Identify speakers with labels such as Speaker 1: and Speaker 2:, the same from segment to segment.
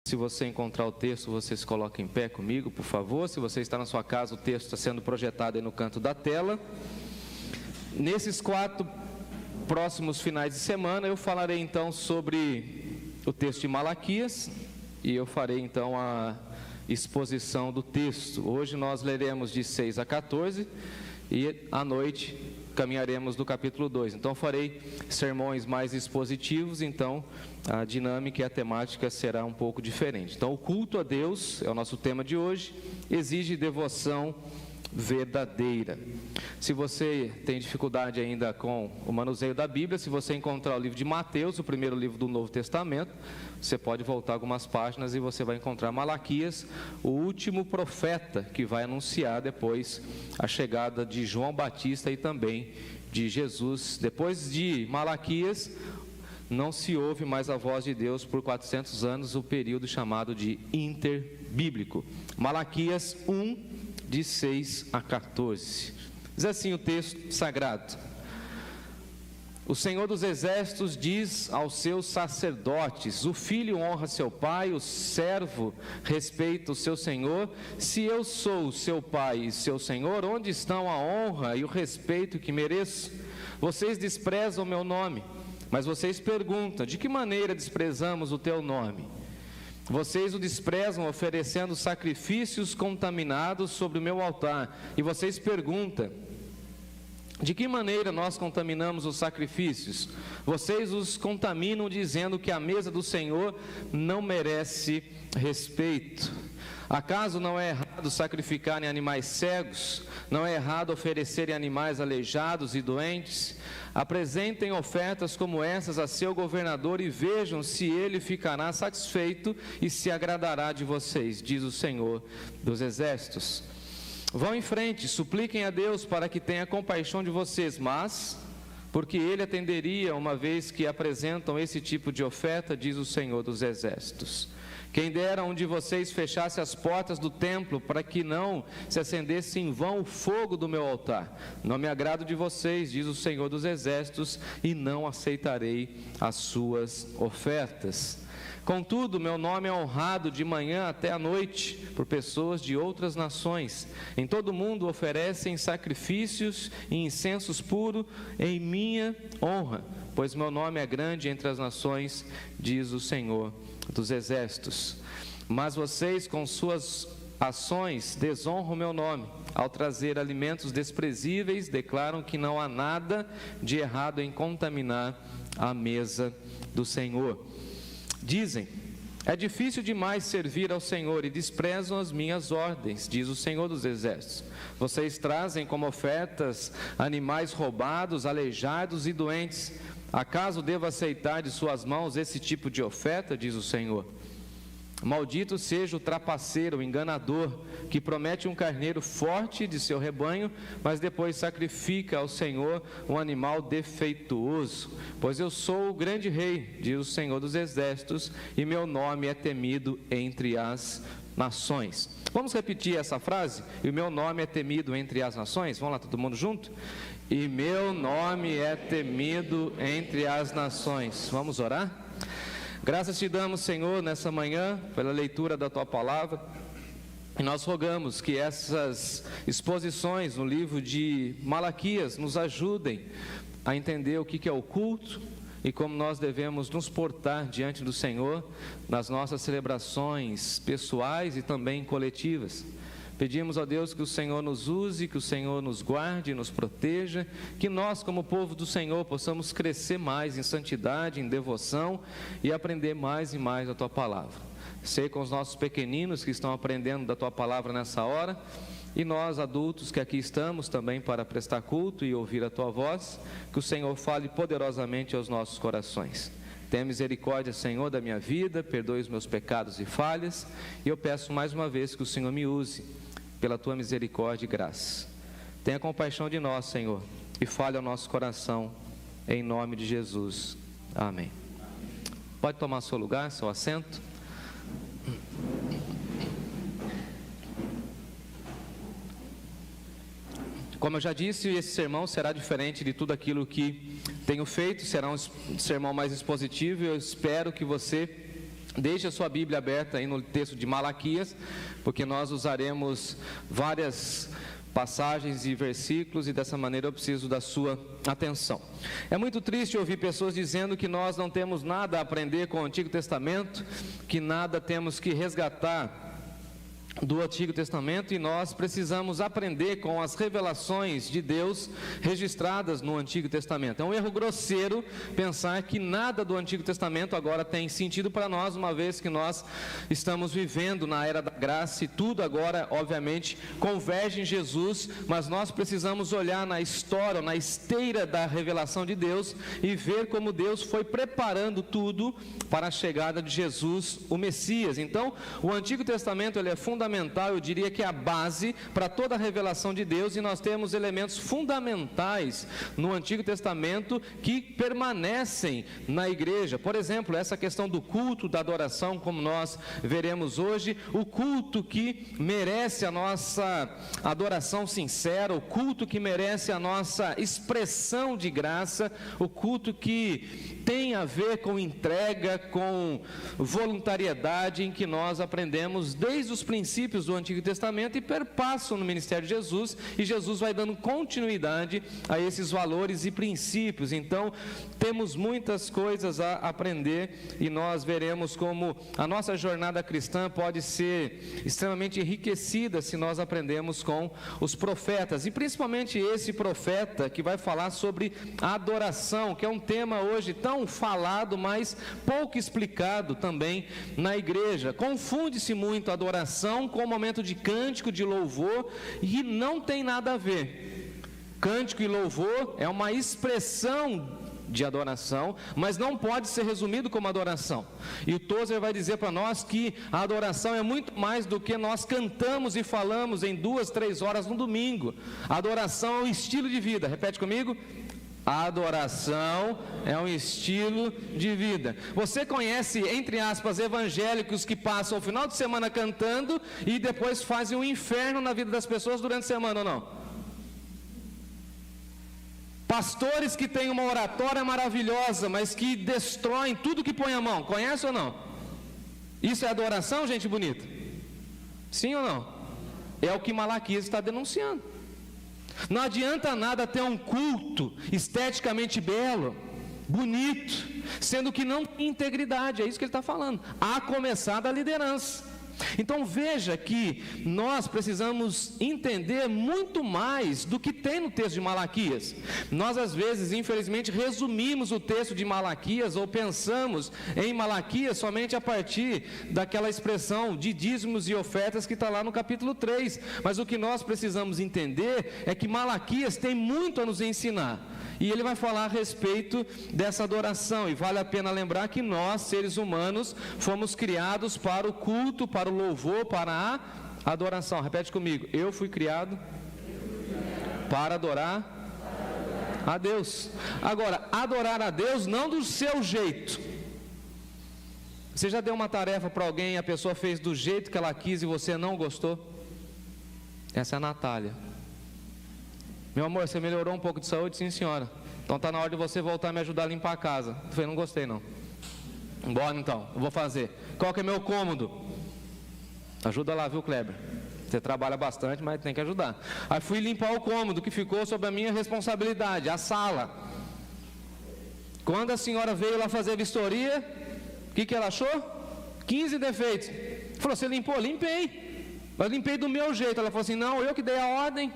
Speaker 1: Se você encontrar o texto, você se coloca em pé comigo, por favor. Se você está na sua casa, o texto está sendo projetado aí no canto da tela. Nesses 4 próximos finais de semana, eu falarei então sobre o texto de Malaquias e eu farei então a exposição do texto. Hoje nós leremos de 6 a 14 e à noite caminharemos do capítulo 2. Então farei sermões mais expositivos, então a dinâmica e a temática será um pouco diferente. Então o culto a Deus é o nosso tema de hoje, exige devoção verdadeira. Se você tem dificuldade ainda com o manuseio da Bíblia, se você encontrar o livro de Mateus, o primeiro livro do Novo Testamento, você pode voltar algumas páginas e você vai encontrar Malaquias, o último profeta que vai anunciar depois a chegada de João Batista e também de Jesus. Depois de Malaquias, não se ouve mais a voz de Deus por 400 anos, o período chamado de interbíblico. Malaquias 1, de 6 a 14. Diz assim o texto sagrado: O Senhor dos Exércitos diz aos seus sacerdotes: o filho honra seu pai, o servo respeita o seu senhor. Se eu sou seu pai e seu senhor, onde estão a honra e o respeito que mereço? Vocês desprezam o meu nome, mas vocês perguntam: de que maneira desprezamos o teu nome? Vocês o desprezam oferecendo sacrifícios contaminados sobre o meu altar. E vocês perguntam: de que maneira nós contaminamos os sacrifícios? Vocês os contaminam dizendo que a mesa do Senhor não merece respeito. Acaso não é errado sacrificarem animais cegos? Não é errado oferecerem animais aleijados e doentes? Apresentem ofertas como essas a seu governador e vejam se ele ficará satisfeito e se agradará de vocês, diz o Senhor dos Exércitos. Vão em frente, supliquem a Deus para que tenha compaixão de vocês, mas porque ele atenderia uma vez que apresentam esse tipo de oferta, diz o Senhor dos Exércitos. Quem dera um de vocês fechasse as portas do templo para que não se acendesse em vão o fogo do meu altar. Não me agrado de vocês, diz o Senhor dos Exércitos, e não aceitarei as suas ofertas. Contudo, meu nome é honrado de manhã até a noite por pessoas de outras nações. Em todo o mundo oferecem sacrifícios e incensos puros em minha honra, pois meu nome é grande entre as nações, diz o Senhor dos Exércitos. Mas vocês, com suas ações, desonram o meu nome. Ao trazer alimentos desprezíveis, declaram que não há nada de errado em contaminar a mesa do Senhor. Dizem: é difícil demais servir ao Senhor e desprezam as minhas ordens, diz o Senhor dos Exércitos. Vocês trazem como ofertas animais roubados, aleijados e doentes. Acaso devo aceitar de suas mãos esse tipo de oferta, diz o Senhor? Maldito seja o trapaceiro, o enganador, que promete um carneiro forte de seu rebanho, mas depois sacrifica ao Senhor um animal defeituoso. Pois eu sou o grande rei, diz o Senhor dos Exércitos, e meu nome é temido entre as nações. Vamos repetir essa frase? E o meu nome é temido entre as nações? Vamos lá, todo mundo junto? E meu nome é temido entre as nações. Vamos orar? Graças te damos, Senhor, nessa manhã, pela leitura da Tua Palavra, e nós rogamos que essas exposições no livro de Malaquias nos ajudem a entender o que é o culto e como nós devemos nos portar diante do Senhor nas nossas celebrações pessoais e também coletivas. Pedimos a Deus que o Senhor nos use, que o Senhor nos guarde, nos proteja, que nós, como povo do Senhor, possamos crescer mais em santidade, em devoção e aprender mais e mais a Tua Palavra. Sei com os nossos pequeninos que estão aprendendo da Tua Palavra nessa hora, e nós, adultos que aqui estamos também para prestar culto e ouvir a Tua voz, que o Senhor fale poderosamente aos nossos corações. Tenha misericórdia, Senhor, da minha vida, perdoe os meus pecados e falhas, e eu peço mais uma vez que o Senhor me use pela Tua misericórdia e graça. Tenha compaixão de nós, Senhor, e fale ao nosso coração, em nome de Jesus. Amém. Pode tomar seu lugar, seu assento. Como eu já disse, esse sermão será diferente de tudo aquilo que tenho feito, será um sermão mais expositivo, e eu espero que você Deixe a sua Bíblia aberta aí no texto de Malaquias, porque nós usaremos várias passagens e versículos, e dessa maneira eu preciso da sua atenção. É muito triste ouvir pessoas dizendo que nós não temos nada a aprender com o Antigo Testamento, que nada temos que resgatar do Antigo Testamento, e nós precisamos aprender com as revelações de Deus registradas no Antigo Testamento. É um erro grosseiro pensar que nada do Antigo Testamento agora tem sentido para nós, uma vez que nós estamos vivendo na era da graça e tudo agora, obviamente, converge em Jesus, mas nós precisamos olhar na história, na esteira da revelação de Deus e ver como Deus foi preparando tudo para a chegada de Jesus, o Messias. Então, o Antigo Testamento ele é fundamental, eu diria que é a base para toda a revelação de Deus, e nós temos elementos fundamentais no Antigo Testamento que permanecem na igreja. Por exemplo, essa questão do culto, da adoração, como nós veremos hoje, o culto que merece a nossa adoração sincera, o culto que merece a nossa expressão de graça, o culto que tem a ver com entrega, com voluntariedade, em que nós aprendemos desde os princípios do Antigo Testamento e perpassam no ministério de Jesus, e Jesus vai dando continuidade a esses valores e princípios. Então, temos muitas coisas a aprender, e nós veremos como a nossa jornada cristã pode ser extremamente enriquecida se nós aprendemos com os profetas, e principalmente esse profeta que vai falar sobre a adoração, que é um tema hoje tão falado, mas pouco explicado também na igreja. Confunde-se muito a adoração com o momento de cântico, de louvor, e não tem nada a ver. Cântico e louvor é uma expressão de adoração, mas não pode ser resumido como adoração. E o Tozer vai dizer para nós que a adoração é muito mais do que nós cantamos e falamos em 2, 3 horas no domingo. A adoração é um estilo de vida. Repete comigo. A adoração é um estilo de vida. Você conhece, entre aspas, evangélicos que passam o final de semana cantando e depois fazem um inferno na vida das pessoas durante a semana, ou não? Pastores que têm uma oratória maravilhosa, mas que destroem tudo que põe a mão. Conhece ou não? Isso é adoração, gente bonita? Sim ou não? É o que Malaquias está denunciando. Não adianta nada ter um culto esteticamente belo, bonito, sendo que não tem integridade. É isso que ele está falando, a começar da liderança. Então veja que nós precisamos entender muito mais do que tem no texto de Malaquias. Nós às vezes, infelizmente, resumimos o texto de Malaquias, ou pensamos em Malaquias somente a partir daquela expressão de dízimos e ofertas que está lá no capítulo 3. Mas o que nós precisamos entender é que Malaquias tem muito a nos ensinar. E ele vai falar a respeito dessa adoração, e vale a pena lembrar que nós, seres humanos, fomos criados para o culto, para o louvor, para a adoração. Repete comigo: eu fui criado para adorar a Deus. Agora, adorar a Deus não do seu jeito. Você já deu uma tarefa para alguém e a pessoa fez do jeito que ela quis e você não gostou? Essa é a Natália. Meu amor, você melhorou um pouco de saúde? Sim, senhora. Então está na hora de você voltar a me ajudar a limpar a casa. Eu falei, não gostei não. Bora então, eu vou fazer. Qual que é meu cômodo? Ajuda lá, viu, Kleber? Você trabalha bastante, mas tem que ajudar. Aí fui limpar o cômodo que ficou sob a minha responsabilidade, a sala. Quando a senhora veio lá fazer a vistoria, o que ela achou? 15 defeitos. Falou, você limpou? Limpei. Mas limpei do meu jeito. Ela falou assim, não, eu que dei a ordem.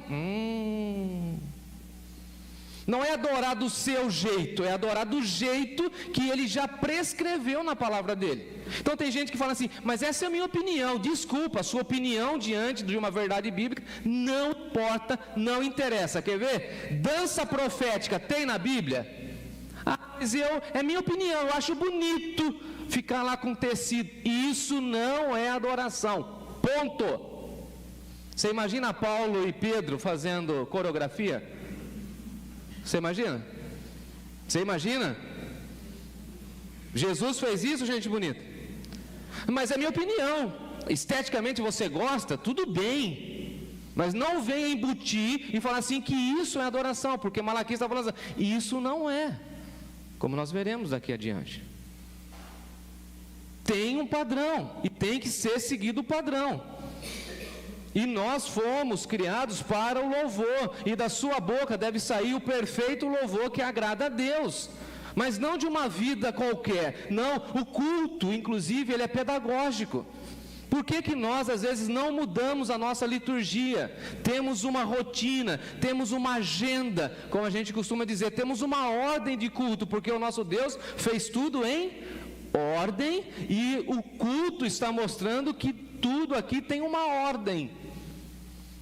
Speaker 1: Não é adorar do seu jeito, é adorar do jeito que ele já prescreveu na palavra dele. Então tem gente que fala assim, mas essa é a minha opinião. Desculpa, a sua opinião diante de uma verdade bíblica não importa, não interessa. Quer ver? Dança profética tem na Bíblia? Ah, mas é minha opinião, eu acho bonito ficar lá com tecido. Isso não é adoração. Ponto. Você imagina Paulo e Pedro fazendo coreografia? Você imagina? Você imagina? Jesus fez isso, gente bonita. Mas é minha opinião. Esteticamente você gosta, tudo bem. Mas não venha embutir e falar assim que isso é adoração, porque Malaquias está falando assim, isso não é. Como nós veremos daqui adiante. tem um padrão e tem que ser seguido o padrão. E nós fomos criados para o louvor, e da sua boca deve sair o perfeito louvor que agrada a Deus, mas não de uma vida qualquer. Não, o culto, inclusive, ele é pedagógico. Por que nós às vezes não mudamos a nossa liturgia? Temos uma rotina, temos uma agenda, como a gente costuma dizer, temos uma ordem de culto, porque o nosso Deus fez tudo em ordem, e o culto está mostrando que tudo aqui tem uma ordem,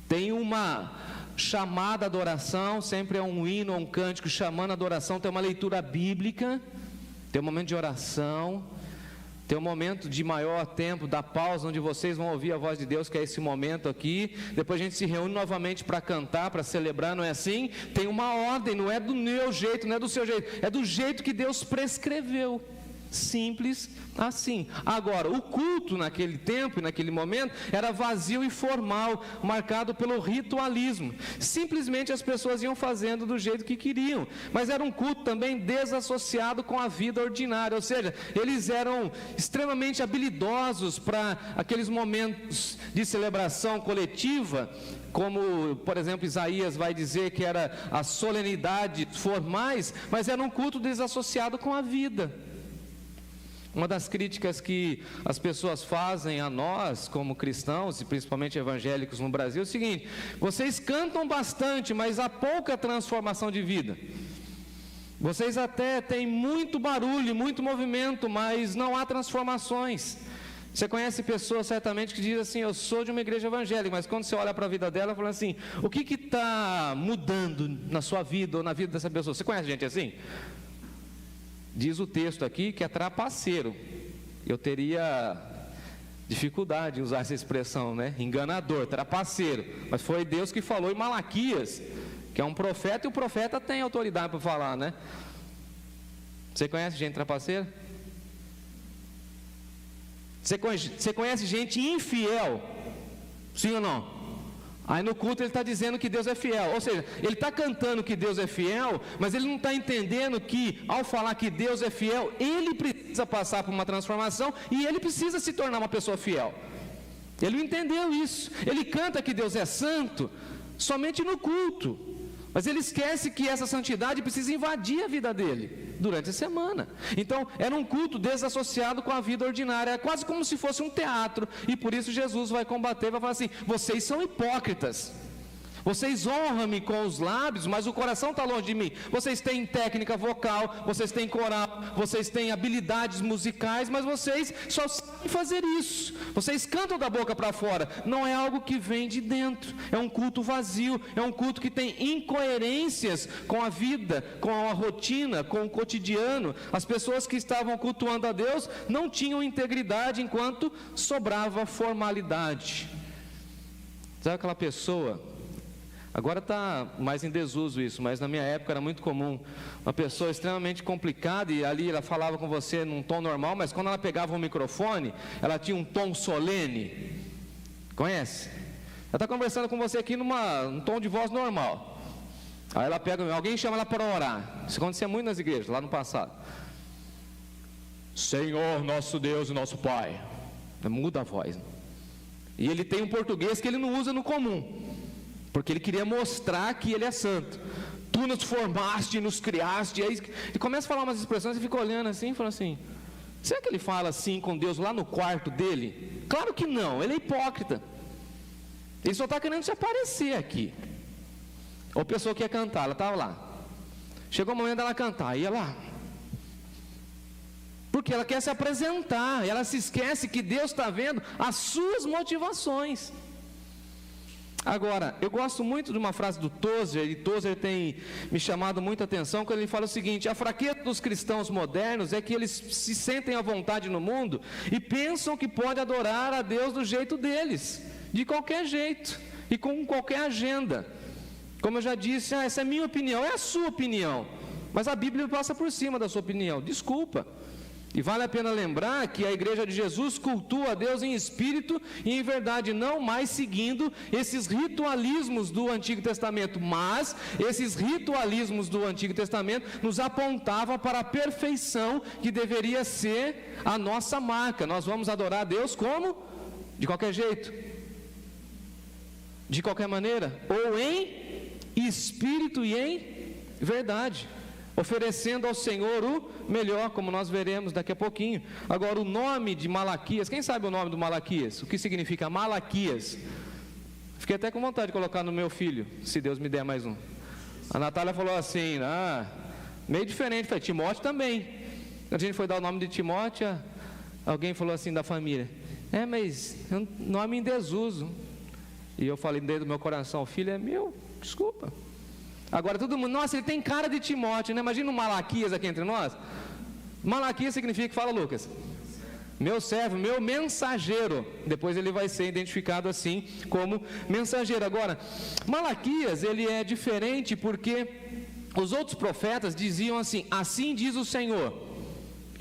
Speaker 1: tem uma chamada adoração, sempre é um hino, um cântico chamando a adoração, tem uma leitura bíblica, tem um momento de oração, tem um momento de maior tempo, da pausa, onde vocês vão ouvir a voz de Deus, que é esse momento aqui. Depois a gente se reúne novamente para cantar, para celebrar, não é assim? Tem uma ordem, não é do meu jeito, não é do seu jeito, é do jeito que Deus prescreveu. Simples assim. Agora, o culto naquele tempo e naquele momento era vazio e formal, marcado pelo ritualismo. Simplesmente as pessoas iam fazendo do jeito que queriam, mas era um culto também desassociado com a vida ordinária, ou seja, eles eram extremamente habilidosos para aqueles momentos de celebração coletiva, como, por exemplo, Isaías vai dizer que era as solenidades formais, mas era um culto desassociado com a vida. Uma das críticas que as pessoas fazem a nós, como cristãos, e principalmente evangélicos no Brasil, é o seguinte: vocês cantam bastante, mas há pouca transformação de vida. Vocês até têm muito barulho, muito movimento, mas não há transformações. Você conhece pessoas certamente que dizem assim: eu sou de uma igreja evangélica, mas quando você olha para a vida dela, fala assim: o que está mudando na sua vida ou na vida dessa pessoa? Você conhece gente assim? Diz o texto aqui que é trapaceiro. Eu teria dificuldade em usar essa expressão, né? Enganador, trapaceiro. Mas foi Deus que falou em Malaquias, que é um profeta, e o profeta tem autoridade para falar, né? Você conhece gente trapaceira? Você conhece gente infiel? Sim ou não? Aí no culto ele está dizendo que Deus é fiel, ou seja, ele está cantando que Deus é fiel, mas ele não está entendendo que ao falar que Deus é fiel, ele precisa passar por uma transformação e ele precisa se tornar uma pessoa fiel. Ele não entendeu isso. Ele canta que Deus é santo somente no culto, mas ele esquece que essa santidade precisa invadir a vida dele durante a semana. Então era um culto desassociado com a vida ordinária, é quase como se fosse um teatro, e por isso Jesus vai combater, vai falar assim: vocês são hipócritas, vocês honram-me com os lábios, mas o coração está longe de mim. Vocês têm técnica vocal, vocês têm coral, vocês têm habilidades musicais, mas vocês só sabem fazer isso. Vocês cantam da boca para fora, não é algo que vem de dentro. É um culto vazio, é um culto que tem incoerências com a vida, com a rotina, com o cotidiano. As pessoas que estavam cultuando a Deus não tinham integridade, enquanto sobrava formalidade. Sabe aquela pessoa... Agora está mais em desuso isso, mas na minha época era muito comum. Uma pessoa extremamente complicada, e ali ela falava com você num tom normal, mas quando ela pegava um microfone, ela tinha um tom solene. Conhece? Ela está conversando com você aqui num tom de voz normal. Aí ela pega, alguém chama ela para orar. Isso acontecia muito nas igrejas, lá no passado. Senhor, nosso Deus e nosso Pai. Muda a voz. E ele tem um português que ele não usa no comum, porque ele queria mostrar que ele é santo. Tu nos formaste, nos criaste. E aí ele começa a falar umas expressões e fica olhando assim e fala assim: será que ele fala assim com Deus lá no quarto dele? Claro que não, ele é hipócrita. Ele só está querendo se aparecer aqui. Ou a pessoa que ia cantar, ela estava lá. Chegou o momento dela cantar, ia lá. Porque ela quer se apresentar, ela se esquece que Deus está vendo as suas motivações. Agora, eu gosto muito de uma frase do Tozer, e Tozer tem me chamado muita atenção, quando ele fala o seguinte: a fraqueza dos cristãos modernos é que eles se sentem à vontade no mundo e pensam que pode adorar a Deus do jeito deles, de qualquer jeito e com qualquer agenda. Como eu já disse, essa é a minha opinião, é a sua opinião, mas a Bíblia passa por cima da sua opinião. Desculpa, E vale a pena lembrar que a igreja de Jesus cultua a Deus em espírito e em verdade, não mais seguindo esses ritualismos do Antigo Testamento, mas esses ritualismos do Antigo Testamento nos apontavam para a perfeição que deveria ser a nossa marca. Nós vamos adorar a Deus como? De qualquer jeito, de qualquer maneira, ou em espírito e em verdade, oferecendo ao Senhor o melhor, como nós veremos daqui a pouquinho. Agora, o nome de Malaquias, quem sabe o nome do Malaquias? O que significa Malaquias? Fiquei até com vontade de colocar no meu filho, se Deus me der mais um. A Natália falou assim, meio diferente, falei, Timóteo também. A gente foi dar o nome de Timóteo, alguém falou assim da família, mas é um nome em desuso. E eu falei dentro do meu coração, o filho é meu, desculpa. Agora todo mundo, nossa, ele tem cara de Timóteo, né? Imagina um Malaquias aqui entre nós. Malaquias significa, fala Lucas, meu servo, meu mensageiro. Depois ele vai ser identificado assim como mensageiro. Agora, Malaquias, ele é diferente porque os outros profetas diziam assim, assim diz o Senhor,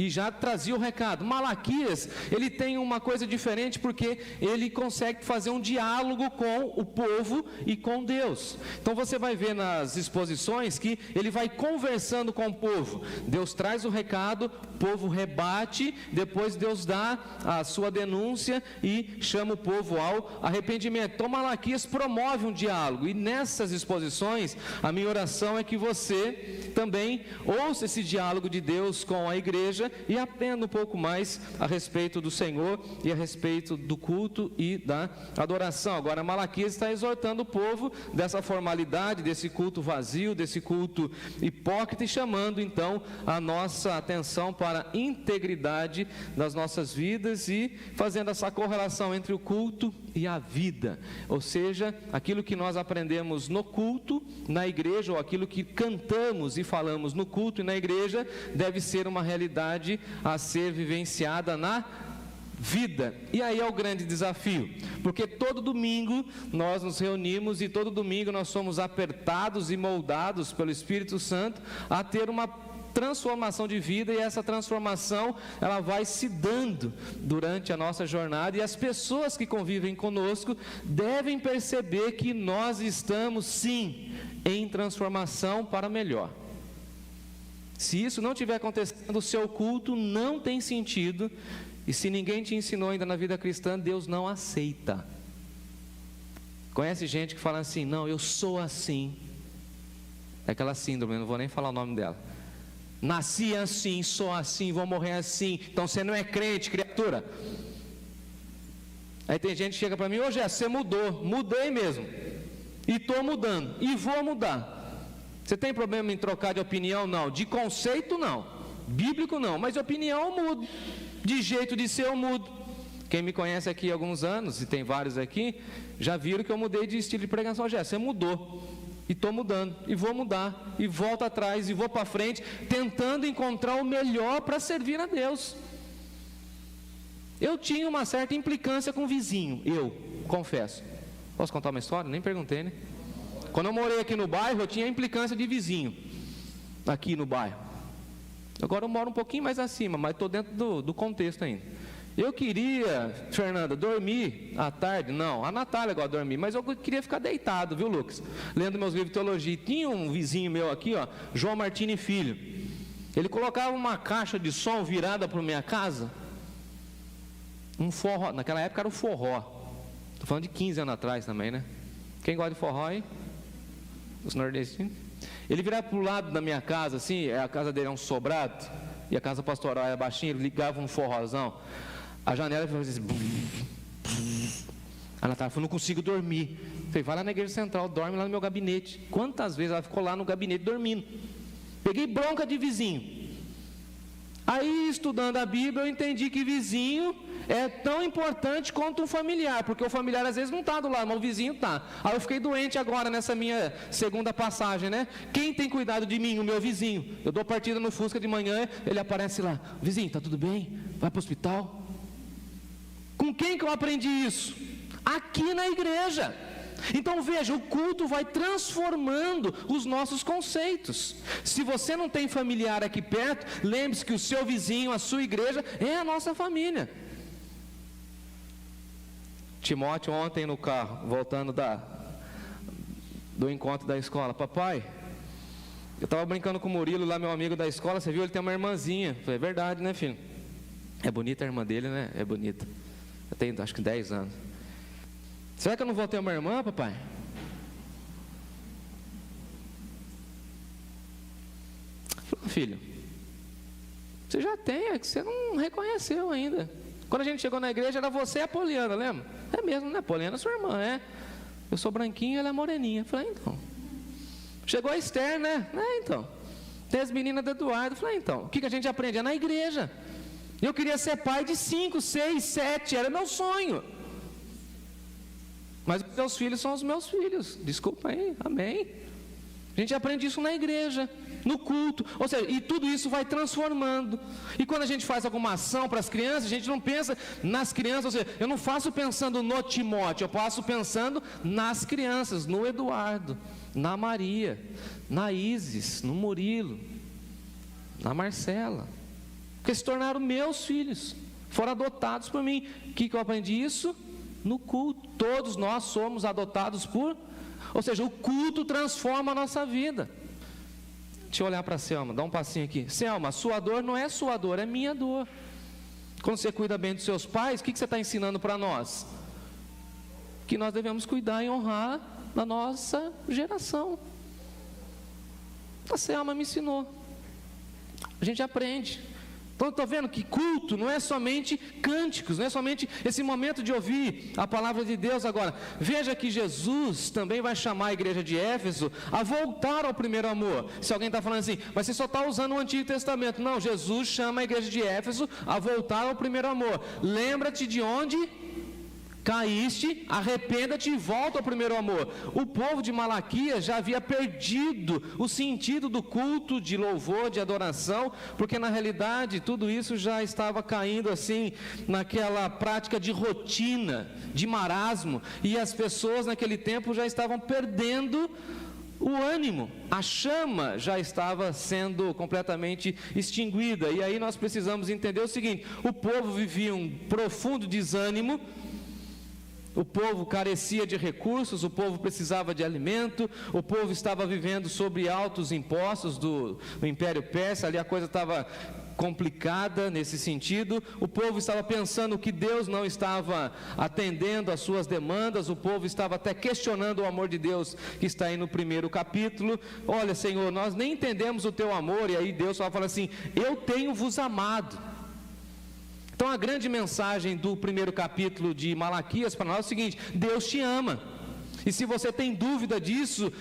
Speaker 1: e já trazia o recado. Malaquias, ele tem uma coisa diferente porque ele consegue fazer um diálogo com o povo e com Deus. Então você vai ver nas exposições que ele vai conversando com o povo. Deus traz o recado, o povo rebate, depois Deus dá a sua denúncia e chama o povo ao arrependimento. Então Malaquias promove um diálogo, e nessas exposições a minha oração é que você também ouça esse diálogo de Deus com a igreja e aprenda um pouco mais a respeito do Senhor e a respeito do culto e da adoração. Agora Malaquias está exortando o povo dessa formalidade, desse culto vazio, desse culto hipócrita, e chamando então a nossa atenção para a integridade das nossas vidas e fazendo essa correlação entre o culto e a vida, ou seja, aquilo que nós aprendemos no culto, na igreja, ou aquilo que cantamos e falamos no culto e na igreja, deve ser uma realidade a ser vivenciada na vida. E aí é o grande desafio, porque todo domingo nós nos reunimos e todo domingo nós somos apertados e moldados pelo Espírito Santo a ter uma transformação de vida, e essa transformação ela vai se dando durante a nossa jornada, e as pessoas que convivem conosco devem perceber que nós estamos sim em transformação para melhor. Se isso não estiver acontecendo, o seu culto não tem sentido, e se ninguém te ensinou ainda na vida cristã, Deus não aceita. Conhece gente que fala assim, não, eu sou assim, é aquela síndrome, eu não vou nem falar o nome dela. Nasci assim, sou assim, vou morrer assim, então você não é crente, criatura. Aí tem gente que chega para mim, ô Jéssica, você mudou. Mudei mesmo, e estou mudando, e vou mudar. Você tem problema em trocar de opinião? Não. De conceito não, bíblico não, mas de opinião eu mudo, de jeito de ser eu mudo. Quem me conhece aqui há alguns anos, e tem vários aqui, já viram que eu mudei de estilo de pregação. Jéssica, você mudou. E estou mudando, e vou mudar, e volto atrás, e vou para frente, tentando encontrar o melhor para servir a Deus. Eu tinha uma certa implicância com o vizinho, eu confesso. Posso contar uma história? Nem perguntei, né? Quando eu morei aqui no bairro, eu tinha implicância de vizinho, aqui no bairro. Agora eu moro um pouquinho mais acima, mas estou dentro do contexto ainda. Eu queria, Fernanda, dormir à tarde. Não, a Natália gosta de dormir, mas eu queria ficar deitado, viu, Lucas? Lendo meus livros de teologia. Tinha um vizinho meu aqui, ó, João Martini Filho. Ele colocava uma caixa de som virada para minha casa. Um forró, naquela época era o forró. Estou falando de 15 anos atrás também, né? Quem gosta de forró aí? Os nordestinos. Ele virava para o lado da minha casa, assim, a casa dele é um sobrado, e a casa pastoral era baixinha, ele ligava um forrozão. A janela fazia assim. A Natália falou, não consigo dormir. Eu falei, vai lá na igreja central, dorme lá no meu gabinete. Quantas vezes ela ficou lá no gabinete dormindo? Peguei bronca de vizinho. Aí, estudando a Bíblia, eu entendi que vizinho é tão importante quanto um familiar, porque o familiar às vezes não está do lado, mas o vizinho está. Aí eu fiquei doente agora nessa minha segunda passagem, né? Quem tem cuidado de mim? O meu vizinho. Eu dou partida no Fusca de manhã, ele aparece lá. Vizinho, está tudo bem? Vai para o hospital? Com quem que eu aprendi isso? Aqui na igreja. Então veja, o culto vai transformando os nossos conceitos. Se você não tem familiar aqui perto, lembre-se que o seu vizinho, a sua igreja, é a nossa família. Timóteo ontem no carro, voltando do encontro da escola: papai, eu estava brincando com o Murilo lá, meu amigo da escola, você viu, ele tem uma irmãzinha. Eu falei: é verdade, né, filho? É bonita a irmã dele, né? É bonita. Eu tenho acho que 10 anos. Será que eu não vou ter uma irmã, papai? Eu falei: filho, você já tem, é que você não reconheceu ainda. Quando a gente chegou na igreja, era você e a Poliana, lembra? É mesmo, né? Poliana é sua irmã, é? Eu sou branquinho, ela é moreninha. Eu falei: então. Chegou a Esther, né? Então. Tem as meninas do Eduardo. Eu falei: então. O que a gente aprende? É na igreja. Eu queria ser pai de 5, 6, 7. Era meu sonho. Mas os meus filhos são os meus filhos. Desculpa aí. Amém. A gente aprende isso na igreja, no culto. Ou seja, e tudo isso vai transformando. E quando a gente faz alguma ação para as crianças, a gente não pensa nas crianças. Ou seja, eu não faço pensando no Timóteo, eu faço pensando nas crianças, no Eduardo, na Maria, na Isis, no Murilo, na Marcela, porque se tornaram meus filhos, foram adotados por mim. O que eu aprendi isso? No culto. Todos nós somos adotados por... Ou seja, o culto transforma a nossa vida. Deixa eu olhar para a Selma, dá um passinho aqui. Selma, sua dor não é sua dor, é minha dor. Quando você cuida bem dos seus pais, o que você está ensinando para nós? Que nós devemos cuidar e honrar da nossa geração. A Selma me ensinou. A gente aprende. Então estou vendo que culto não é somente cânticos, não é somente esse momento de ouvir a palavra de Deus. Agora, veja que Jesus também vai chamar a igreja de Éfeso a voltar ao primeiro amor. Se alguém está falando assim, mas você só está usando o Antigo Testamento. Não, Jesus chama a igreja de Éfeso a voltar ao primeiro amor. Lembra-te de onde caíste, arrependa-te e volta ao primeiro amor. O povo de Malaquias já havia perdido o sentido do culto, de louvor, de adoração, porque na realidade tudo isso já estava caindo assim, naquela prática de rotina, de marasmo, e as pessoas naquele tempo já estavam perdendo o ânimo, a chama já estava sendo completamente extinguida. E aí nós precisamos entender o seguinte: o povo vivia um profundo desânimo. O povo carecia de recursos, o povo precisava de alimento, o povo estava vivendo sobre altos impostos do Império Persa, ali a coisa estava complicada nesse sentido. O povo estava pensando que Deus não estava atendendo às suas demandas, o povo estava até questionando o amor de Deus que está aí no primeiro capítulo. Olha, Senhor, nós nem entendemos o teu amor, e aí Deus só fala assim: eu tenho vos amado. Então a grande mensagem do primeiro capítulo de Malaquias para nós é o seguinte: Deus te ama, e se você tem dúvida disso,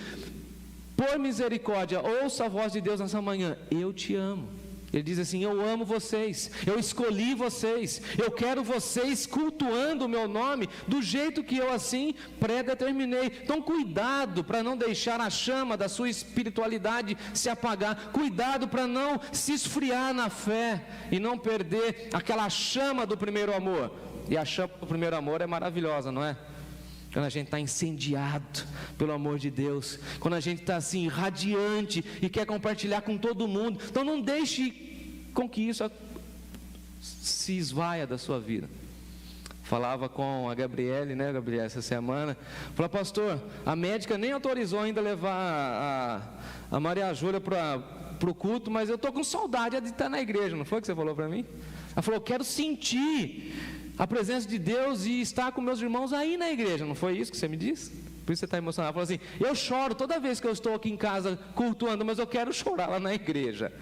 Speaker 1: por misericórdia, ouça a voz de Deus nessa manhã: eu te amo. Ele diz assim: eu amo vocês, eu escolhi vocês, eu quero vocês cultuando o meu nome do jeito que eu assim predeterminei. Então cuidado para não deixar a chama da sua espiritualidade se apagar, cuidado para não se esfriar na fé e não perder aquela chama do primeiro amor. E a chama do primeiro amor é maravilhosa, não é? Quando a gente está incendiado pelo amor de Deus, quando a gente está assim, radiante e quer compartilhar com todo mundo. Então não deixe com que isso se esvaia da sua vida. Falava com a Gabriele, né, Gabriele, essa semana. Falei: pastor, a médica nem autorizou ainda levar a Maria Júlia para o culto, mas eu estou com saudade de estar na igreja. Não foi o que você falou para mim? Ela falou: eu quero sentir a presença de Deus e estar com meus irmãos aí na igreja. Não foi isso que você me disse? Por isso você está emocionado. Ela falou assim: eu choro toda vez que eu estou aqui em casa cultuando, mas eu quero chorar lá na igreja.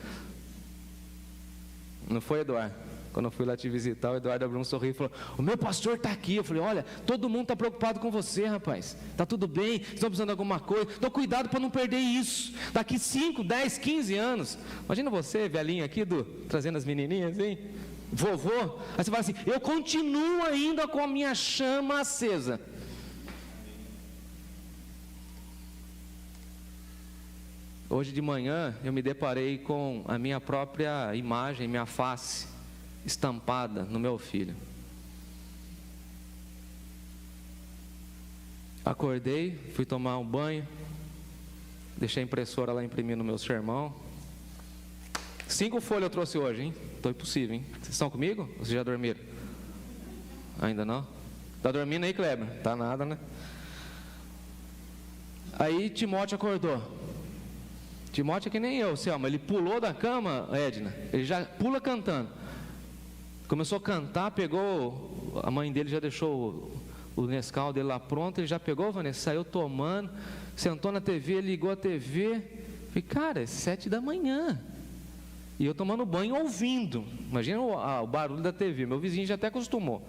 Speaker 1: Não foi, Eduardo? Quando eu fui lá te visitar, o Eduardo abriu um sorriso e falou: o meu pastor está aqui. Eu falei: olha, todo mundo está preocupado com você, rapaz. Está tudo bem, estão precisando de alguma coisa. Então cuidado para não perder isso. Daqui 5, 10, 15 anos. Imagina você, velhinho aqui, trazendo as menininhas, hein? Vovô. Aí você fala assim: eu continuo ainda com a minha chama acesa. Hoje de manhã eu me deparei com a minha própria imagem, minha face estampada no meu filho. Acordei, fui tomar um banho, deixei a impressora lá imprimindo o meu sermão. 5 folhas eu trouxe hoje, hein? Tô impossível, hein? Vocês estão comigo? Vocês já dormiram? Ainda não? Tá dormindo aí, Kleber? Tá nada, né? Aí Timóteo acordou. Timóteo é que nem eu, Selma. Ele pulou da cama, Edna. Ele já pula cantando. Começou a cantar, pegou. A mãe dele já deixou o Nescau dele lá pronto. Ele já pegou, Vanessa, saiu tomando. Sentou na TV, ligou a TV. Falei, cara, é 7 da manhã. E eu tomando banho ouvindo. Imagina o barulho da TV. Meu vizinho já até acostumou.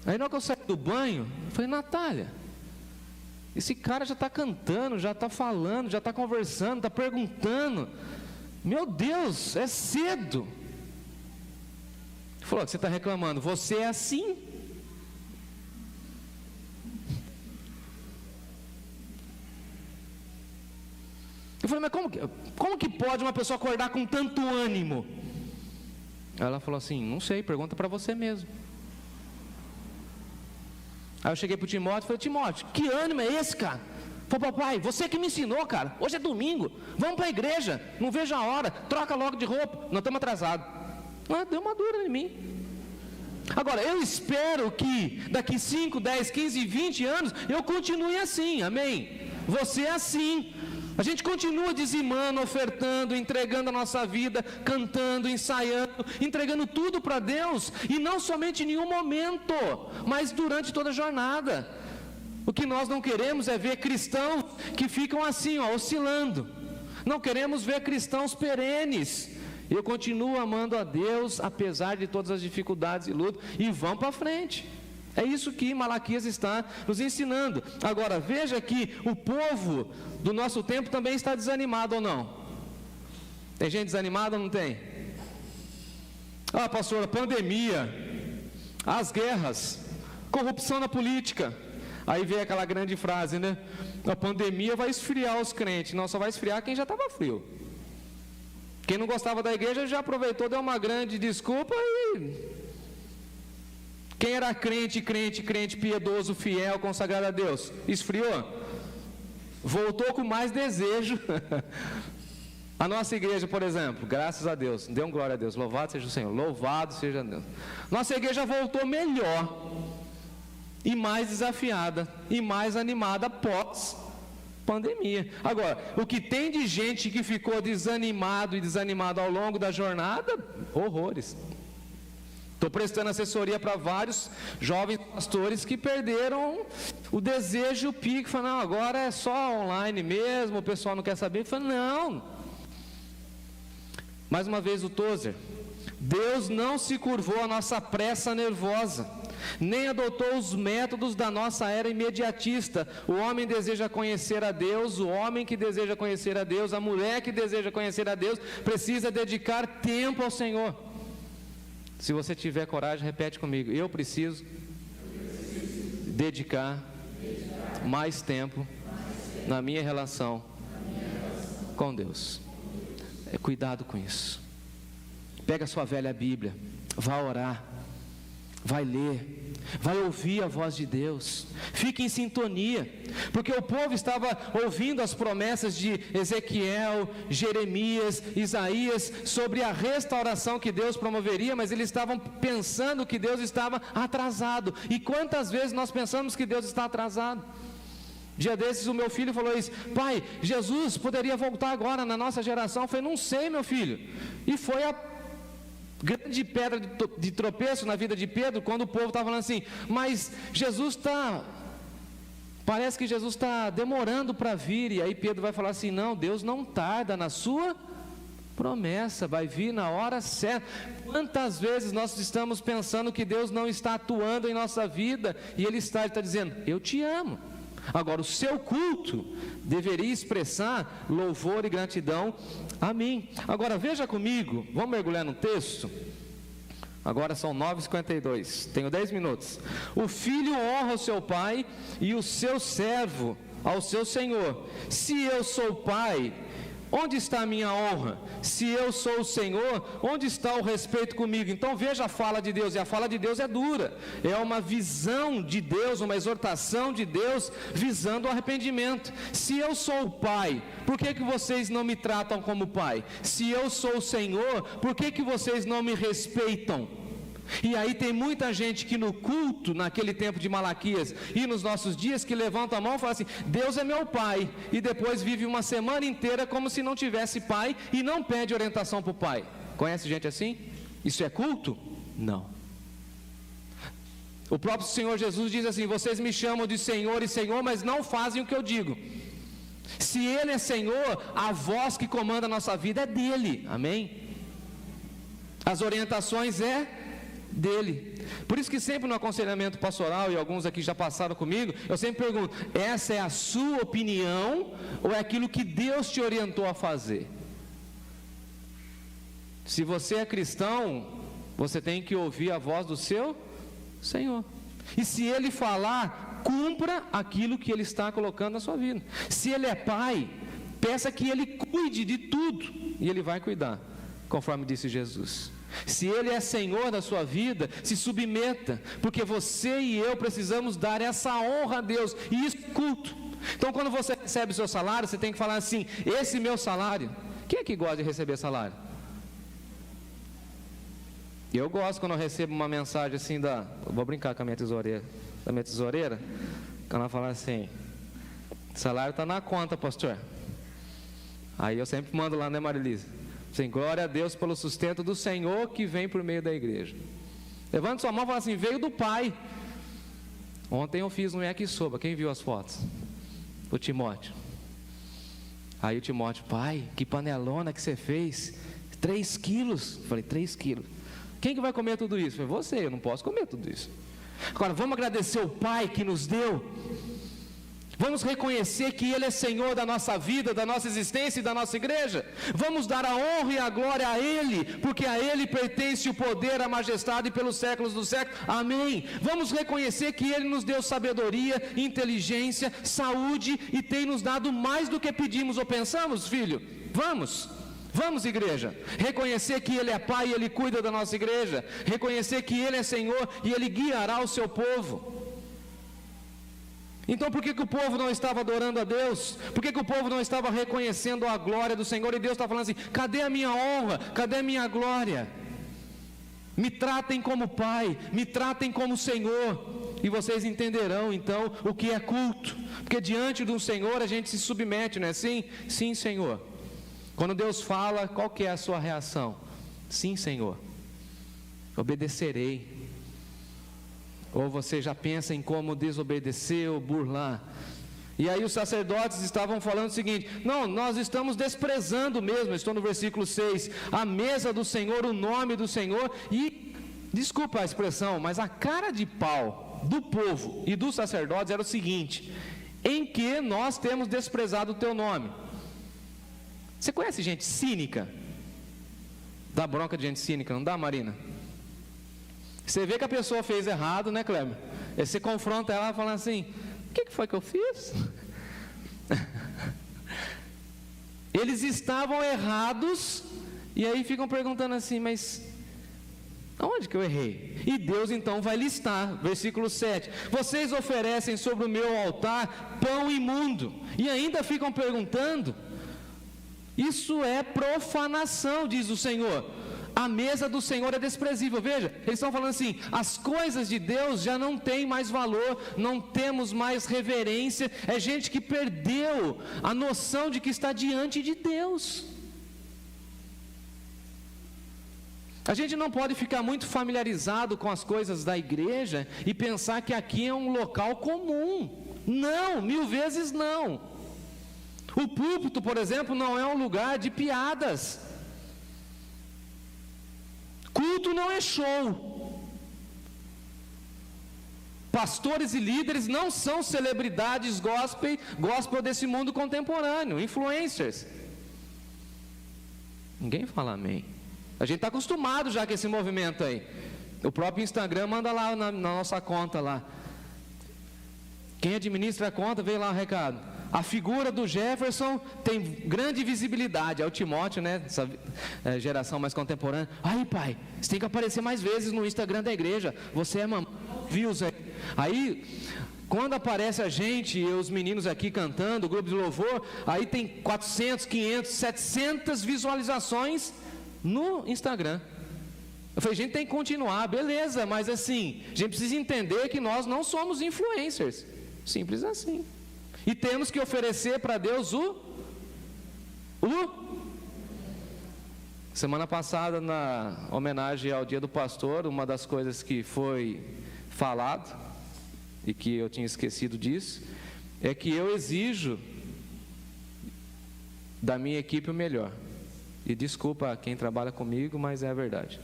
Speaker 1: Aí na hora que eu saí do banho, eu falei, Natália, esse cara já está cantando, já está falando, já está conversando, está perguntando. Meu Deus, é cedo. Ele falou, você está reclamando, você é assim? Eu falei, mas como que pode uma pessoa acordar com tanto ânimo? Ela falou assim, não sei, pergunta para você mesmo. Aí eu cheguei para o Timóteo e falei, Timóteo, que ânimo é esse, cara? Falei, papai, você que me ensinou, cara, hoje é domingo, vamos para a igreja, não vejo a hora, troca logo de roupa, nós estamos atrasados. Deu uma dura em mim. Agora, eu espero que daqui 5, 10, 15, 20 anos, eu continue assim, amém? Você é assim. A gente continua dizimando, ofertando, entregando a nossa vida, cantando, ensaiando, entregando tudo para Deus, e não somente em nenhum momento, mas durante toda a jornada. O que nós não queremos é ver cristãos que ficam assim, oscilando. Não queremos ver cristãos perenes. Eu continuo amando a Deus, apesar de todas as dificuldades e lutas, e vamos para frente. É isso que Malaquias está nos ensinando. Agora, veja que o povo do nosso tempo também está desanimado ou não? Tem gente desanimada ou não tem? Pastor, a pandemia, as guerras, corrupção na política. Aí vem aquela grande frase, né? A pandemia vai esfriar os crentes. Não, só vai esfriar quem já estava frio. Quem não gostava da igreja já aproveitou, deu uma grande desculpa e... Quem era crente, piedoso, fiel, consagrado a Deus, esfriou? Voltou com mais desejo. A nossa igreja, por exemplo, graças a Deus, dê um glória a Deus, louvado seja o Senhor, louvado seja Deus. Nossa igreja voltou melhor, e mais desafiada, e mais animada após pandemia. Agora, o que tem de gente que ficou desanimado e desanimado ao longo da jornada, horrores. Estou prestando assessoria para vários jovens pastores que perderam o desejo, o pique, falaram, não, agora é só online mesmo, o pessoal não quer saber. Eu falei, não. Mais uma vez o Tozer, Deus não se curvou à nossa pressa nervosa, nem adotou os métodos da nossa era imediatista. O homem deseja conhecer a Deus, o homem que deseja conhecer a Deus, a mulher que deseja conhecer a Deus, precisa dedicar tempo ao Senhor. Se você tiver coragem, repete comigo. Eu preciso dedicar mais tempo na minha relação com Deus. Cuidado com isso. Pega a sua velha Bíblia, vá orar, vai ler, vai ouvir a voz de Deus, fique em sintonia, porque o povo estava ouvindo as promessas de Ezequiel, Jeremias, Isaías, sobre a restauração que Deus promoveria, mas eles estavam pensando que Deus estava atrasado. E quantas vezes nós pensamos que Deus está atrasado? Dia desses o meu filho falou isso, pai, Jesus poderia voltar agora na nossa geração. Eu falei, não sei, meu filho. E foi a grande pedra de tropeço na vida de Pedro, quando o povo estava falando assim, mas Jesus parece que Jesus está demorando para vir. E aí Pedro vai falar assim, não, Deus não tarda na sua promessa, vai vir na hora certa. Quantas vezes nós estamos pensando que Deus não está atuando em nossa vida, e Ele está dizendo, eu te amo. Agora, o seu culto deveria expressar louvor e gratidão a mim. Agora, veja comigo, vamos mergulhar no texto? Agora são 9h52, tenho 10 minutos. O filho honra o seu pai e o seu servo ao seu senhor. Se eu sou pai, onde está a minha honra? Se eu sou o Senhor, onde está o respeito comigo? Então veja a fala de Deus, e a fala de Deus é dura, é uma visão de Deus, uma exortação de Deus, visando o arrependimento. Se eu sou o Pai, por que vocês não me tratam como Pai? Se eu sou o Senhor, por que vocês não me respeitam? E aí tem muita gente que no culto, naquele tempo de Malaquias, e nos nossos dias, que levanta a mão e fala assim: Deus é meu pai, e depois vive uma semana inteira como se não tivesse pai, e não pede orientação para o pai. Conhece gente assim? Isso é culto? Não. O próprio Senhor Jesus diz assim: vocês me chamam de Senhor e Senhor, mas não fazem o que eu digo. Se Ele é Senhor, a voz que comanda a nossa vida é dEle, amém? As orientações é dele. Por isso que sempre no aconselhamento pastoral, e alguns aqui já passaram comigo, eu sempre pergunto: essa é a sua opinião ou é aquilo que Deus te orientou a fazer? Se você é cristão, você tem que ouvir a voz do seu Senhor, e se Ele falar, cumpra aquilo que Ele está colocando na sua vida. Se Ele é Pai, peça que Ele cuide de tudo, e Ele vai cuidar, conforme disse Jesus. Se Ele é Senhor da sua vida, se submeta, porque você e eu precisamos dar essa honra a Deus, e isso é culto. Então quando você recebe o seu salário, você tem que falar assim: esse meu salário, quem é que gosta de receber salário? Eu gosto quando eu recebo uma mensagem assim eu vou brincar com a minha tesoureira, quando ela fala assim: salário está na conta, pastor. Aí eu sempre mando lá, né, Marilise? Sim, glória a Deus pelo sustento do Senhor que vem por meio da igreja. Levanta sua mão e fala assim: veio do Pai. Ontem eu fiz um yakisoba, quem viu as fotos? O Timóteo. Aí o Timóteo: pai, que panelona que você fez, 3 quilos. Falei: 3 quilos. Quem que vai comer tudo isso? Falei: você, eu não posso comer tudo isso. Agora vamos agradecer o Pai que nos deu. Vamos reconhecer que Ele é Senhor da nossa vida, da nossa existência e da nossa igreja. Vamos dar a honra e a glória a Ele, porque a Ele pertence o poder, a majestade pelos séculos dos séculos. Amém. Vamos reconhecer que Ele nos deu sabedoria, inteligência, saúde e tem nos dado mais do que pedimos ou pensamos, filho. Vamos, igreja, reconhecer que Ele é Pai e Ele cuida da nossa igreja, reconhecer que Ele é Senhor e Ele guiará o seu povo. Então por que o povo não estava adorando a Deus? Por que o povo não estava reconhecendo a glória do Senhor? E Deus está falando assim: cadê a minha honra? Cadê a minha glória? Me tratem como Pai, me tratem como Senhor, e vocês entenderão então o que é culto, porque diante de um Senhor a gente se submete, não é assim? Sim, Senhor. Quando Deus fala, qual que é a sua reação? Sim, Senhor, obedecerei. Ou você já pensa em como desobedecer ou burlar? E aí os sacerdotes estavam falando o seguinte: não, nós estamos desprezando mesmo, estou no versículo 6, a mesa do Senhor, o nome do Senhor, e, desculpa a expressão, mas a cara de pau do povo e dos sacerdotes era o seguinte: em que nós temos desprezado o teu nome? Você conhece gente cínica? Dá bronca de gente cínica, não dá, Marina? Você vê que a pessoa fez errado, né, Cleber? Aí você confronta ela falando assim: o que foi que eu fiz? Eles estavam errados, e aí ficam perguntando assim: mas aonde que eu errei? E Deus então vai listar, versículo 7: vocês oferecem sobre o meu altar pão imundo, e ainda ficam perguntando. Isso é profanação, diz o Senhor. A mesa do Senhor é desprezível. Veja, eles estão falando assim: as coisas de Deus já não têm mais valor, não temos mais reverência. É gente que perdeu a noção de que está diante de Deus. A gente não pode ficar muito familiarizado com as coisas da igreja e pensar que aqui é um local comum. Não, 1000 vezes não. O púlpito, por exemplo, não é um lugar de piadas. Culto não é show. Pastores e líderes não são celebridades gospel desse mundo contemporâneo, influencers. Ninguém fala amém. A gente está acostumado já com esse movimento aí. O próprio Instagram manda lá na nossa conta lá. Quem administra a conta, vê lá o recado: a figura do Jefferson tem grande visibilidade. É o Timóteo, né? Essa geração mais contemporânea. Aí, pai, você tem que aparecer mais vezes no Instagram da igreja. Você é mamãe, views aí. Aí, quando aparece a gente e os meninos aqui cantando, o grupo de louvor, aí tem 400, 500, 700 visualizações no Instagram. Eu falei, gente, tem que continuar, beleza, mas assim, a gente precisa entender que nós não somos influencers. Simples assim. E temos que oferecer para Deus Semana passada, na homenagem ao Dia do Pastor, uma das coisas que foi falado, e que eu tinha esquecido disso, é que eu exijo da minha equipe o melhor. E desculpa quem trabalha comigo, mas é a verdade.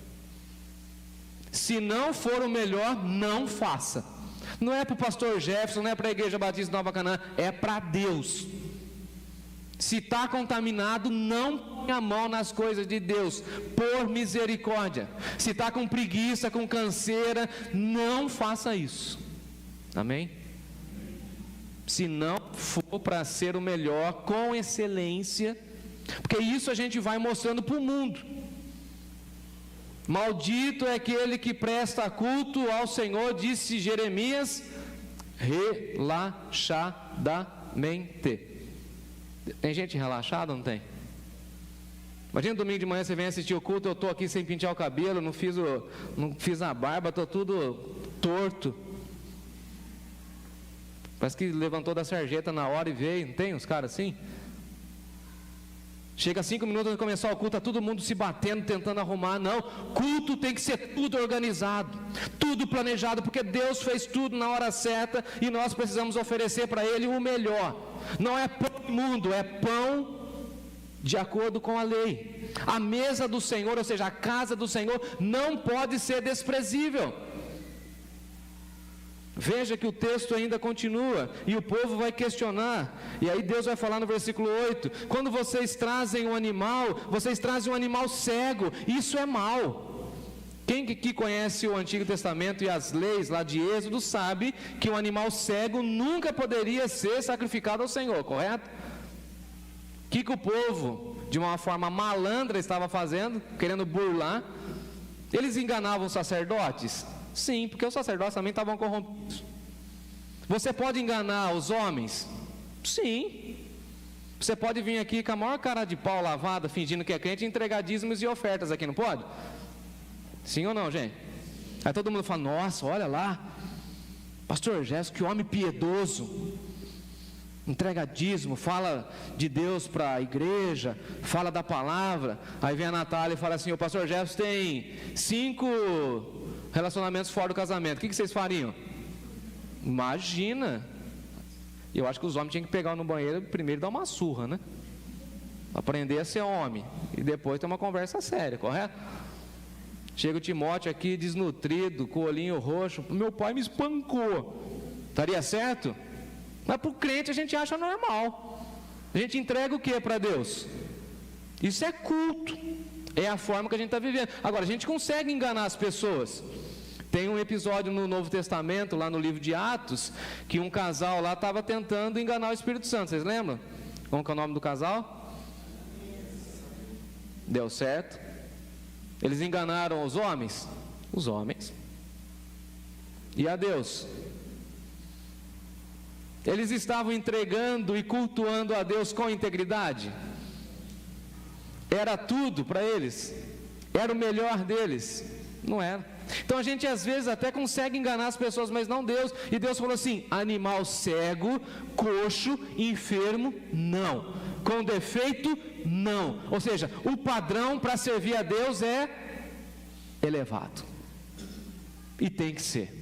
Speaker 1: Se não for o melhor, não faça. Não é para o pastor Jefferson, não é para a Igreja Batista Nova Canaã, é para Deus. Se está contaminado, não põe a mão nas coisas de Deus, por misericórdia. Se está com preguiça, com canseira, não faça isso. Amém? Se não for para ser o melhor, com excelência, porque isso a gente vai mostrando para o mundo. Maldito é aquele que presta culto ao Senhor, disse Jeremias, relaxadamente. Tem gente relaxada ou não tem? Imagina domingo de manhã você vem assistir o culto, eu estou aqui sem pintar o cabelo, não fiz a barba, estou tudo torto. Parece que levantou da sarjeta na hora e veio, não tem uns caras assim? Chega 5 minutos antes de começar o culto, está todo mundo se batendo, tentando arrumar. Não, culto tem que ser tudo organizado, tudo planejado, porque Deus fez tudo na hora certa e nós precisamos oferecer para Ele o melhor. Não é pão imundo, é pão de acordo com a lei. A mesa do Senhor, ou seja, a casa do Senhor, não pode ser desprezível. Veja que o texto ainda continua, e o povo vai questionar, e aí Deus vai falar no versículo 8, quando vocês trazem um animal, vocês trazem um animal cego, isso é mal. Quem que conhece o Antigo Testamento e as leis lá de Êxodo, sabe que um animal cego nunca poderia ser sacrificado ao Senhor, correto? O que o povo, de uma forma malandra, estava fazendo, querendo burlar? Eles enganavam os sacerdotes? Sim, porque os sacerdotes também estavam corrompidos. Você pode enganar os homens? Sim. Você pode vir aqui com a maior cara de pau lavada, fingindo que é crente, e entregar dízimos e ofertas aqui, não pode? Sim ou não, gente? Aí todo mundo fala, nossa, olha lá, pastor Jéssica, que homem piedoso, entrega dízimo, fala de Deus para a igreja, fala da palavra. Aí vem a Natália e fala assim, o pastor Jéssica tem 5 relacionamentos fora do casamento, o que vocês fariam? Imagina. Eu acho que os homens tinham que pegar no banheiro primeiro e dar uma surra, né? Aprender a ser homem e depois ter uma conversa séria, correto? Chega o Timóteo aqui desnutrido, com o olhinho roxo, meu pai me espancou, estaria certo? Mas para o crente a gente acha normal. A gente entrega o que para Deus? Isso é culto, é a forma que a gente está vivendo. Agora, a gente consegue enganar as pessoas. Tem um episódio no Novo Testamento, lá no livro de Atos, que um casal lá estava tentando enganar o Espírito Santo, vocês lembram? Como que é o nome do casal? Deu certo. Eles enganaram os homens? Os homens. E a Deus? Eles estavam entregando e cultuando a Deus com integridade? Era tudo para eles? Era o melhor deles? Não era. Então a gente às vezes até consegue enganar as pessoas, mas não Deus. E Deus falou assim, animal cego, coxo, enfermo, não. Com defeito, não. Ou seja, o padrão para servir a Deus é elevado. E tem que ser.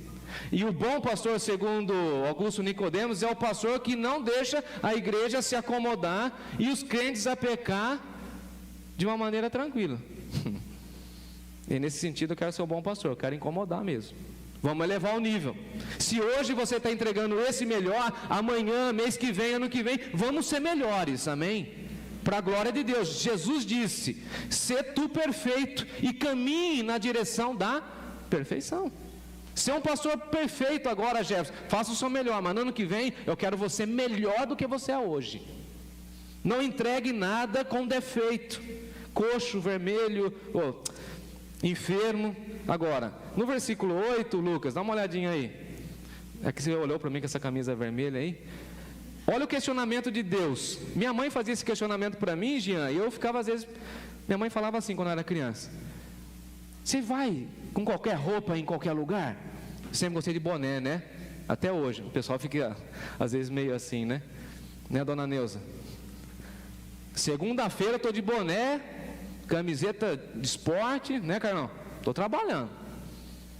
Speaker 1: E o bom pastor, segundo Augusto Nicodemos, é o pastor que não deixa a igreja se acomodar e os crentes a pecar de uma maneira tranquila. E nesse sentido eu quero ser um bom pastor, eu quero incomodar mesmo. Vamos elevar o nível. Se hoje você está entregando esse melhor, amanhã, mês que vem, ano que vem, vamos ser melhores, amém? Para a glória de Deus. Jesus disse, sê tu perfeito e caminhe na direção da perfeição. Ser um pastor perfeito agora, Jefferson, faça o seu melhor, mas no ano que vem eu quero você melhor do que você é hoje. Não entregue nada com defeito, coxo, vermelho, enfermo. Agora, no versículo 8, Lucas, dá uma olhadinha aí. É que você olhou para mim com essa camisa vermelha aí. Olha o questionamento de Deus. Minha mãe fazia esse questionamento para mim, Jean, e eu ficava às vezes... Minha mãe falava assim quando eu era criança: você vai com qualquer roupa em qualquer lugar? Sempre gostei de boné, né? Até hoje, o pessoal fica às vezes meio assim, né? Né, dona Neuza? Segunda-feira eu estou de boné, camiseta de esporte, né, Carlão? Estou trabalhando.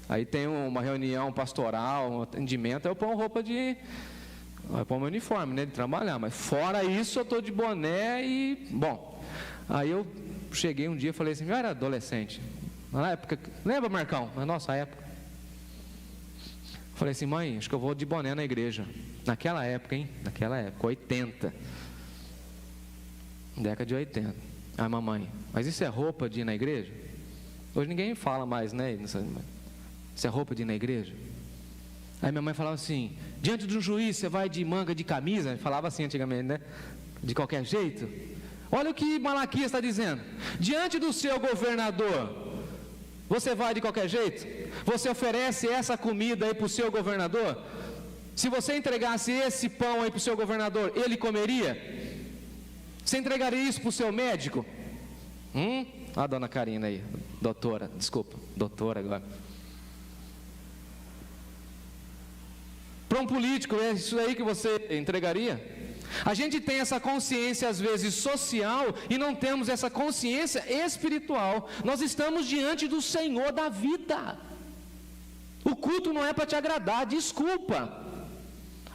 Speaker 1: Aí tem uma reunião pastoral, um atendimento, aí eu ponho roupa de... Eu ponho meu uniforme, né, de trabalhar. Mas fora isso eu estou de boné e... Bom, aí eu cheguei um dia e falei assim, eu era adolescente. Na época, lembra, Marcão? Na nossa época. Falei assim, mãe, acho que eu vou de boné na igreja. Naquela época, hein? Naquela época, 80. Década de 80. Ah, mamãe, mas isso é roupa de ir na igreja? Hoje ninguém fala mais, né? Isso é roupa de ir na igreja? Aí minha mãe falava assim, diante de um juiz você vai de manga de camisa? Falava assim antigamente, né? De qualquer jeito. Olha o que Malaquias está dizendo. Diante do seu governador, você vai de qualquer jeito? Você oferece essa comida aí para o seu governador? Se você entregasse esse pão aí para o seu governador, ele comeria? Você entregaria isso para o seu médico? A dona Karina aí, doutora, desculpa, doutora agora. Para um político, é isso aí que você entregaria? A gente tem essa consciência às vezes social e não temos essa consciência espiritual. Nós estamos diante do Senhor da vida. O culto não é para te agradar, desculpa.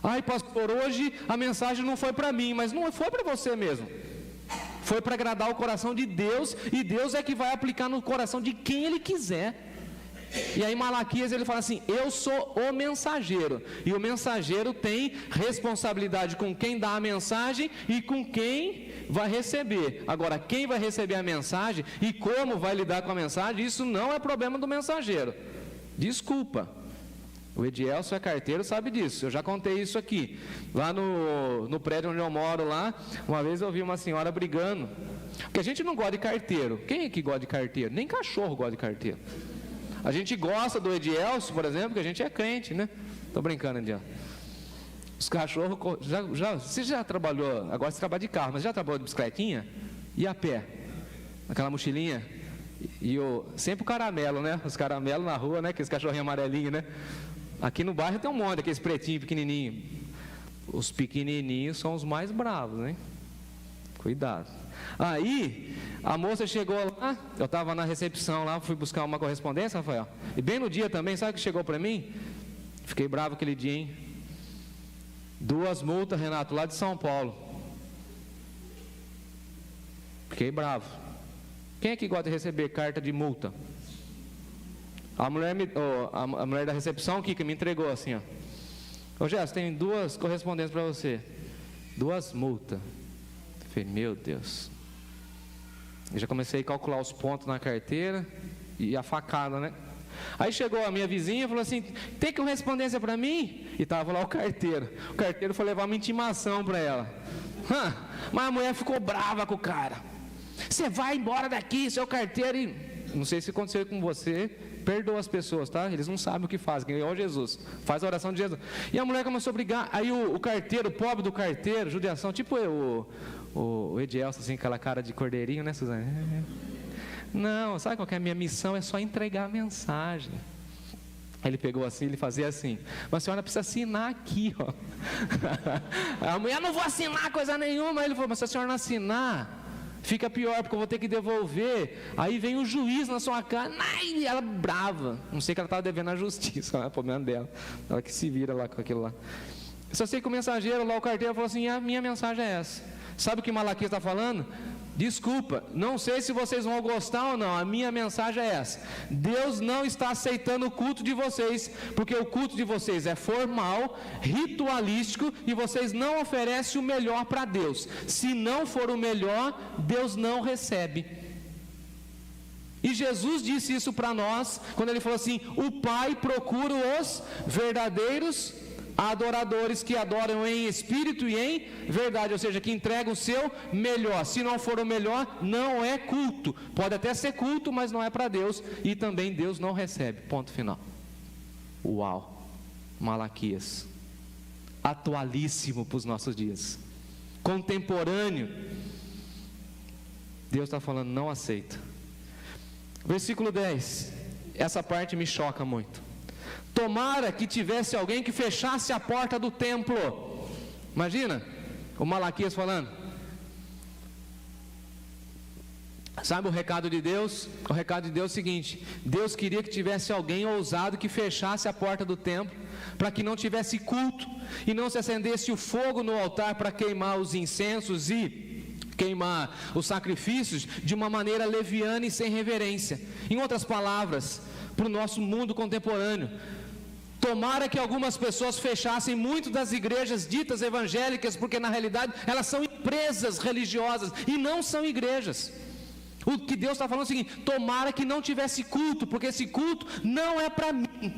Speaker 1: Ai, pastor, hoje a mensagem não foi para mim, mas não foi para você mesmo. Foi para agradar o coração de Deus, e Deus é que vai aplicar no coração de quem Ele quiser. E aí Malaquias ele fala assim, eu sou o mensageiro, e o mensageiro tem responsabilidade com quem dá a mensagem e com quem vai receber. Agora, quem vai receber a mensagem e como vai lidar com a mensagem, isso não é problema do mensageiro. Desculpa. O Edielson é carteiro, sabe disso, eu já contei isso aqui. Lá no prédio onde eu moro lá, uma vez eu vi uma senhora brigando, porque a gente não gosta de carteiro. Quem é que gosta de carteiro? Nem cachorro gosta de carteiro. A gente gosta do Edielson, por exemplo, porque a gente é crente, né? Estou brincando, Edielson. Os cachorros, você já trabalhou, agora você trabalha de carro, mas já trabalhou de bicicletinha? E a pé? Aquela mochilinha? Sempre o caramelo, né? Os caramelos na rua, né? Aqueles cachorrinhos amarelinhos, né? Aqui no bairro tem um monte, aqueles pretinhos, pequenininhos. Os pequenininhos são os mais bravos, né? Cuidado. Aí, a moça chegou lá, eu estava na recepção lá, fui buscar uma correspondência, Rafael. E bem no dia também, sabe o que chegou para mim? Fiquei bravo aquele dia, hein? 2 multas, Renato, lá de São Paulo. Fiquei bravo. Quem é que gosta de receber carta de multa? A mulher da recepção, que me entregou assim, ó. Ô Jéssica, tem 2 correspondências para você. 2 multas. Eu falei, meu Deus. Eu já comecei a calcular os pontos na carteira e a facada, né? Aí chegou a minha vizinha e falou assim, tem correspondência para mim? E estava lá o carteiro. O carteiro foi levar uma intimação para ela. Mas a mulher ficou brava com o cara. Você vai embora daqui, seu carteiro. E... não sei se aconteceu com você, perdoa as pessoas, tá? Eles não sabem o que fazem, igual Jesus. Faz a oração de Jesus. E a mulher começou a brigar. Aí o carteiro, o pobre do carteiro, judiação, tipo o Edielson, assim, aquela cara de cordeirinho, né, Suzane? Não, sabe qual que é a minha missão? É só entregar a mensagem. Aí ele pegou assim, ele fazia assim, mas a senhora precisa assinar aqui, ó. A mulher, não vou assinar coisa nenhuma. Aí ele falou, mas se a senhora não assinar, fica pior, porque eu vou ter que devolver. Aí vem o juiz na sua cara, e ela brava. Não sei que ela estava devendo a justiça, é o problema dela. Ela que se vira lá com aquilo lá. Só sei que o mensageiro lá, o carteiro, falou assim, a minha mensagem é essa. Sabe o que Malaquias está falando? Desculpa, não sei se vocês vão gostar ou não, a minha mensagem é essa. Deus não está aceitando o culto de vocês, porque o culto de vocês é formal, ritualístico, e vocês não oferecem o melhor para Deus. Se não for o melhor, Deus não recebe. E Jesus disse isso para nós, quando ele falou assim: o Pai procura os verdadeiros adoradores que adoram em espírito e em verdade, ou seja, que entregam o seu melhor. Se não for o melhor, não é culto. Pode até ser culto, mas não é para Deus, e também Deus não recebe. Ponto final. Uau! Malaquias, atualíssimo para os nossos dias, contemporâneo. Deus está falando: não aceita. Versículo 10, essa parte me choca muito. Tomara que tivesse alguém que fechasse a porta do templo. Imagina o Malaquias falando. Sabe o recado de Deus? O recado de Deus é o seguinte: Deus queria que tivesse alguém ousado que fechasse a porta do templo, para que não tivesse culto e não se acendesse o fogo no altar para queimar os incensos e queimar os sacrifícios de uma maneira leviana e sem reverência. Em outras palavras, para o nosso mundo contemporâneo, tomara que algumas pessoas fechassem muito das igrejas ditas evangélicas, porque na realidade elas são empresas religiosas e não são igrejas. O que Deus está falando é o seguinte: tomara que não tivesse culto, porque esse culto não é para mim.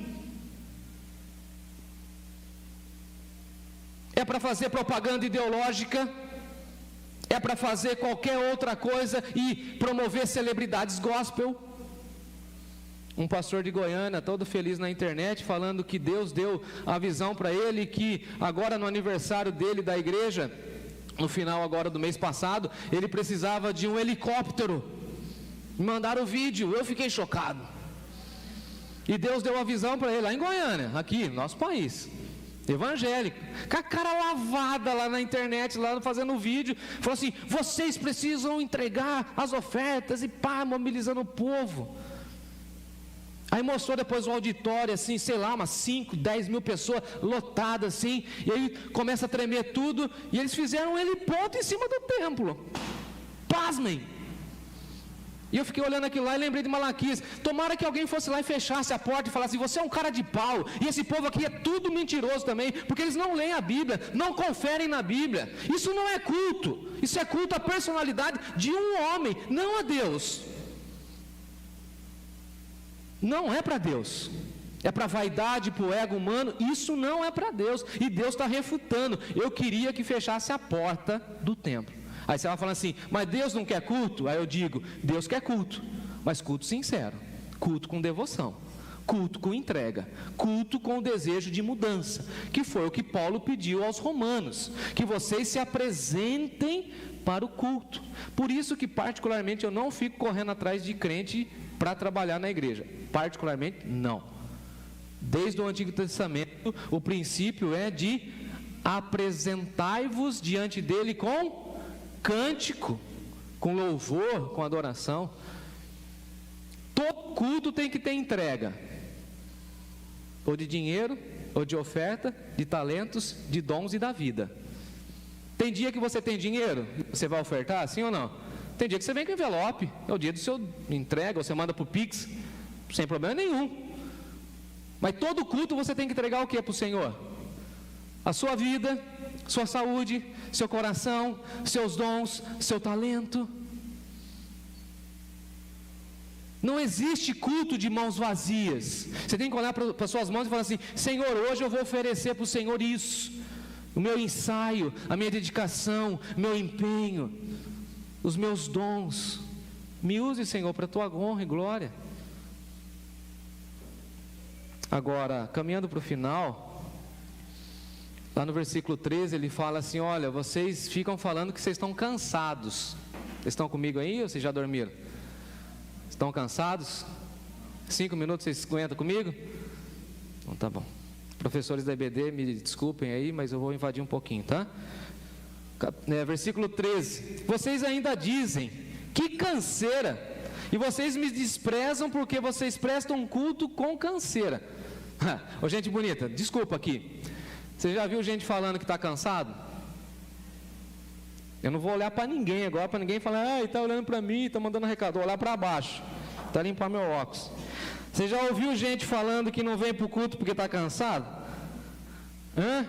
Speaker 1: É para fazer propaganda ideológica, é para fazer qualquer outra coisa e promover celebridades gospel. Um pastor de Goiânia, todo feliz na internet, falando que Deus deu a visão para ele, que agora no aniversário dele da igreja, no final agora do mês passado, ele precisava de um helicóptero. Me mandaram o vídeo, eu fiquei chocado. E Deus deu a visão para ele lá em Goiânia, aqui, nosso país, evangélico, com a cara lavada lá na internet, lá fazendo vídeo, falou assim: vocês precisam entregar as ofertas, e pá, mobilizando o povo. Aí mostrou depois o auditório, assim, sei lá, umas 5, 10 mil pessoas lotadas, assim, e aí começa a tremer tudo, e eles fizeram um heliponto em cima do templo. Pasmem! E eu fiquei olhando aquilo lá e lembrei de Malaquias. Tomara que alguém fosse lá e fechasse a porta e falasse: você é um cara de pau, e esse povo aqui é tudo mentiroso também, porque eles não leem a Bíblia, não conferem na Bíblia. Isso não é culto, isso é culto à personalidade de um homem, não a Deus. Não é para Deus, é para a vaidade, para o ego humano. Isso não é para Deus, e Deus está refutando. Eu queria que fechasse a porta do templo. Aí você vai falando assim: mas Deus não quer culto? Aí eu digo: Deus quer culto, mas culto sincero, culto com devoção, culto com entrega, culto com o desejo de mudança, que foi o que Paulo pediu aos romanos, que vocês se apresentem para o culto. Por isso que particularmente eu não fico correndo atrás de crente para trabalhar na igreja, particularmente não. Desde o Antigo Testamento o princípio é de apresentai-vos diante dele com cântico, com louvor, com adoração. Todo culto tem que ter entrega, ou de dinheiro, ou de oferta, de talentos, de dons e da vida. Tem dia que você tem dinheiro, você vai ofertar, sim ou não? Tem dia que você vem com envelope, é o dia do seu entrega, ou você manda para o Pix, sem problema nenhum. Mas todo culto você tem que entregar o que para o Senhor? A sua vida, sua saúde, seu coração, seus dons, seu talento. Não existe culto de mãos vazias. Você tem que olhar para as suas mãos e falar assim: Senhor, hoje eu vou oferecer para o Senhor isso, o meu ensaio, a minha dedicação, meu empenho, os meus dons. Me use, Senhor, para a tua honra e glória. Agora, caminhando para o final, lá no versículo 13, ele fala assim: olha, vocês ficam falando que vocês estão cansados. Vocês estão comigo aí ou vocês já dormiram? Estão cansados? 5 minutos vocês aguentam comigo? Então tá bom. Professores da EBD, me desculpem aí, mas eu vou invadir um pouquinho, tá? Versículo 13: vocês ainda dizem, que canseira, e vocês me desprezam porque vocês prestam um culto com canseira. Ô, gente bonita, desculpa aqui, você já viu gente falando que está cansado? Eu não vou olhar para ninguém agora, para ninguém falar: ah, está olhando para mim, está mandando recado. Vou olhar para baixo, está limpar meu óculos. Você já ouviu gente falando que não vem para o culto porque está cansado? Hã?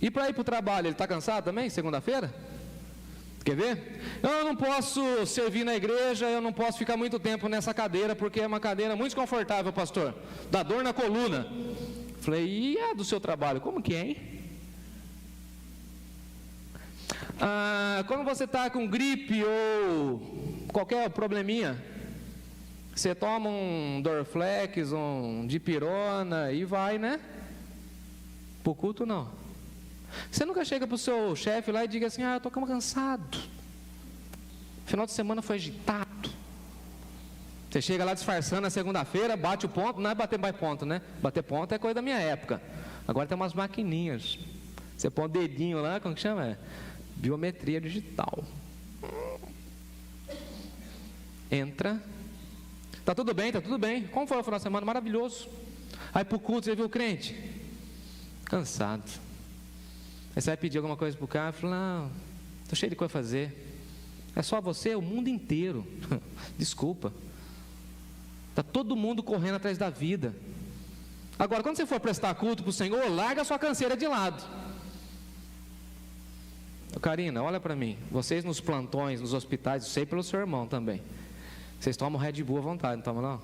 Speaker 1: E para ir para o trabalho, ele está cansado também, segunda-feira? Quer ver? Eu não posso servir na igreja, eu não posso ficar muito tempo nessa cadeira, porque é uma cadeira muito desconfortável, pastor. Dá dor na coluna. Falei, e a do seu trabalho? Como que é, hein? Quando você está com gripe ou qualquer probleminha, você toma um Dorflex, um dipirona e vai, né? Pro culto não. Você nunca chega pro seu chefe lá e diga assim, eu estou cansado. Final de semana foi agitado. Você chega lá disfarçando na segunda-feira, bate o ponto, não é bater mais ponto, né? Bater ponto é coisa da minha época. Agora tem umas maquininhas. Você põe o dedinho lá, como que chama? Biometria digital. Entra. Tá tudo bem, tá tudo bem. Como foi o final de semana? Maravilhoso. Aí pro culto, você viu o crente? Cansado. Aí você vai pedir alguma coisa pro cara, fala, não, tô cheio de coisa a fazer. É só você, o mundo inteiro. Desculpa. Está todo mundo correndo atrás da vida. Agora, quando você for prestar culto para o Senhor, larga a sua canseira de lado. Karina, olha para mim. Vocês nos plantões, nos hospitais, eu sei pelo seu irmão também. Vocês tomam Red Bull à vontade, não tomam não?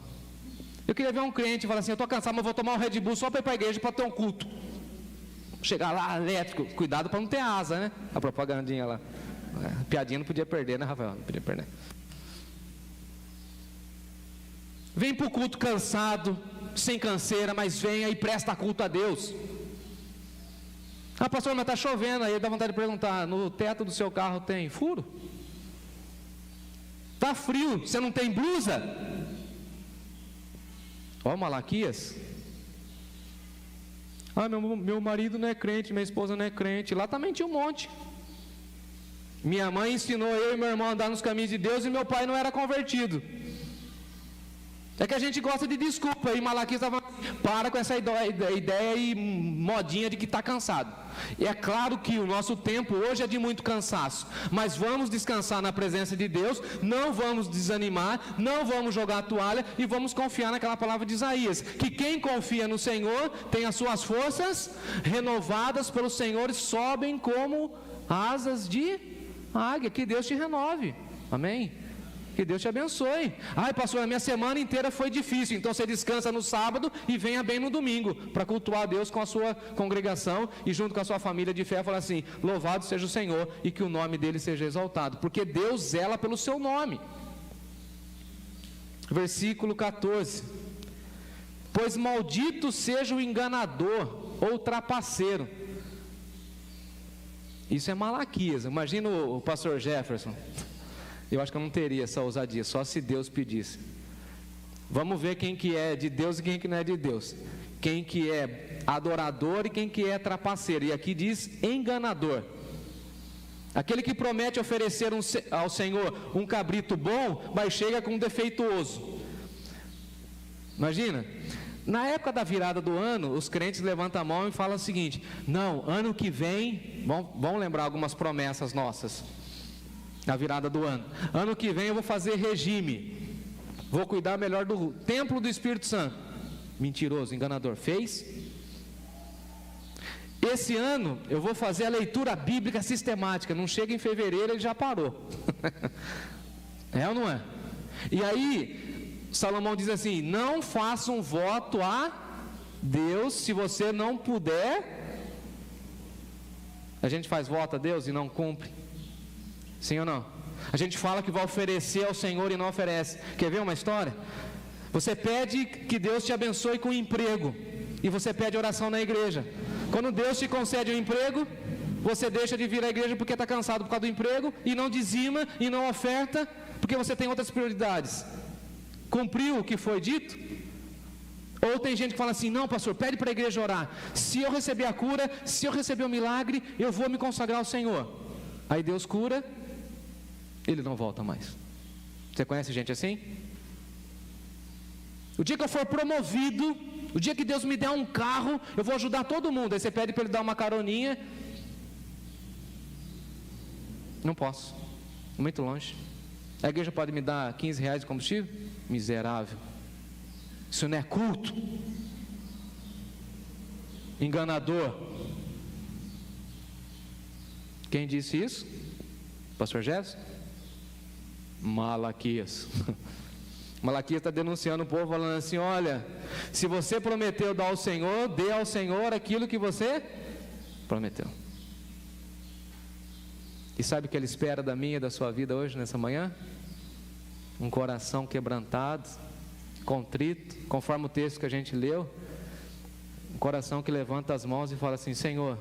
Speaker 1: Eu queria ver um crente e falar assim, eu estou cansado, mas vou tomar um Red Bull só para ir para a igreja para ter um culto. Chegar lá, elétrico. Cuidado para não ter asa, né? A propagandinha lá. A piadinha não podia perder, né, Rafael? Não podia perder. Vem para o culto cansado, sem canseira, mas venha e presta culto a Deus. Pastor, mas está chovendo. Aí dá vontade de perguntar, no teto do seu carro tem furo? Está frio, você não tem blusa? Ó, Malaquias. Meu marido não é crente, minha esposa não é crente. Lá também tinha um monte. Minha mãe ensinou eu e meu irmão a andar nos caminhos de Deus e meu pai não era convertido. É que a gente gosta de desculpa. E Malaquias estava, para com essa ideia e modinha de que está cansado. E é claro que o nosso tempo hoje é de muito cansaço, mas vamos descansar na presença de Deus, não vamos desanimar, não vamos jogar a toalha e vamos confiar naquela palavra de Isaías, que quem confia no Senhor tem as suas forças renovadas pelo Senhor e sobem como asas de águia. Que Deus te renove, amém? Que Deus te abençoe. Pastor, a minha semana inteira foi difícil. Então você descansa no sábado e venha bem no domingo para cultuar a Deus com a sua congregação e junto com a sua família de fé falar assim, louvado seja o Senhor e que o nome dele seja exaltado, porque Deus zela pelo seu nome. Versículo 14. Pois maldito seja o enganador ou trapaceiro. Isso é Malaquias. Imagina o pastor Jefferson. Eu acho que eu não teria essa ousadia, só se Deus pedisse. Vamos ver quem que é de Deus e quem que não é de Deus. Quem que é adorador e quem que é trapaceiro. E aqui diz enganador. Aquele que promete oferecer ao Senhor um cabrito bom, mas chega com um defeituoso. Imagina, na época da virada do ano, os crentes levantam a mão e falam o seguinte, não, ano que vem, vamos lembrar algumas promessas nossas. Na virada do ano. Ano que vem eu vou fazer regime. Vou cuidar melhor do templo do Espírito Santo. Mentiroso, enganador. Fez? Esse ano eu vou fazer a leitura bíblica sistemática. Não chega em fevereiro, ele já parou. É ou não é? E aí, Salomão diz assim, não faça um voto a Deus se você não puder. A gente faz voto a Deus e não cumpre. Sim ou não? A gente fala que vai oferecer ao Senhor e não oferece. Quer ver uma história? Você pede que Deus te abençoe com emprego e você pede oração na igreja. Quando Deus te concede um emprego, você deixa de vir à igreja porque está cansado por causa do emprego e não dizima e não oferta porque você tem outras prioridades. Cumpriu o que foi dito? Ou tem gente que fala assim, não pastor, pede para a igreja orar. Se eu receber a cura, se eu receber o milagre, eu vou me consagrar ao Senhor. Aí Deus cura, ele não volta mais. Você conhece gente assim? O dia que eu for promovido, o dia que Deus me der um carro, eu vou ajudar todo mundo. Aí você pede para ele dar uma caroninha. Não posso, muito longe. A igreja pode me dar 15 reais de combustível? Miserável. Isso não é culto. Enganador. Quem disse isso? Pastor Gerson? Malaquias. Malaquias está denunciando o povo, falando assim: olha, se você prometeu dar ao Senhor, dê ao Senhor aquilo que você prometeu. E sabe o que Ele espera da minha e da sua vida hoje, nessa manhã? Um coração quebrantado, contrito, conforme o texto que a gente leu. Um coração que levanta as mãos e fala assim: Senhor,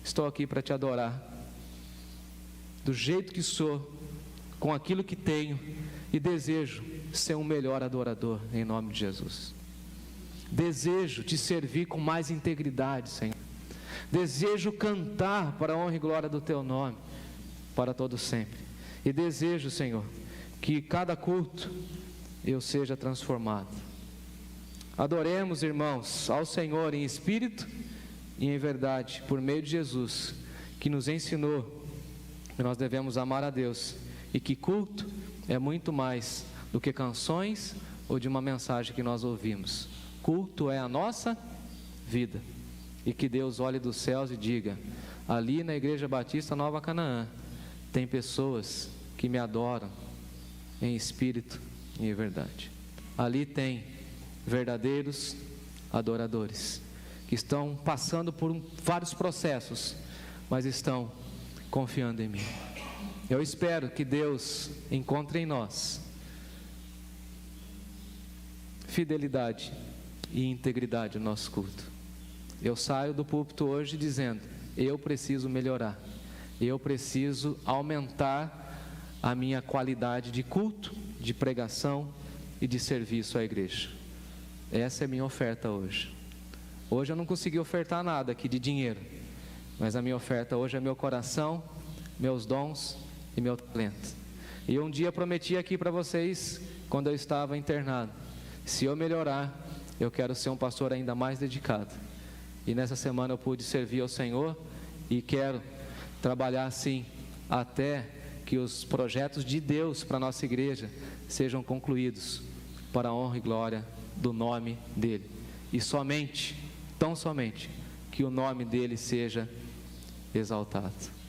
Speaker 1: estou aqui para te adorar, do jeito que sou, com aquilo que tenho, e desejo ser um melhor adorador, em nome de Jesus. Desejo te servir com mais integridade, Senhor. Desejo cantar para a honra e glória do teu nome, para todo sempre. E desejo, Senhor, que cada culto eu seja transformado. Adoremos, irmãos, ao Senhor em espírito e em verdade, por meio de Jesus, que nos ensinou que nós devemos amar a Deus, e que culto é muito mais do que canções ou de uma mensagem que nós ouvimos. Culto é a nossa vida. E que Deus olhe dos céus e diga: ali na Igreja Batista Nova Canaã tem pessoas que me adoram em espírito e em verdade. Ali tem verdadeiros adoradores que estão passando por vários processos, mas estão confiando em mim. Eu espero que Deus encontre em nós fidelidade e integridade no nosso culto. Eu saio do púlpito hoje dizendo: eu preciso melhorar, eu preciso aumentar a minha qualidade de culto, de pregação e de serviço à igreja. Essa é a minha oferta hoje. Hoje eu não consegui ofertar nada aqui de dinheiro, mas a minha oferta hoje é meu coração, meus dons e meu talento. E um dia prometi aqui para vocês, quando eu estava internado: se eu melhorar, eu quero ser um pastor ainda mais dedicado. E nessa semana eu pude servir ao Senhor, e quero trabalhar assim até que os projetos de Deus para a nossa igreja sejam concluídos, para a honra e glória do nome dEle. E somente, tão somente, que o nome dEle seja exaltado.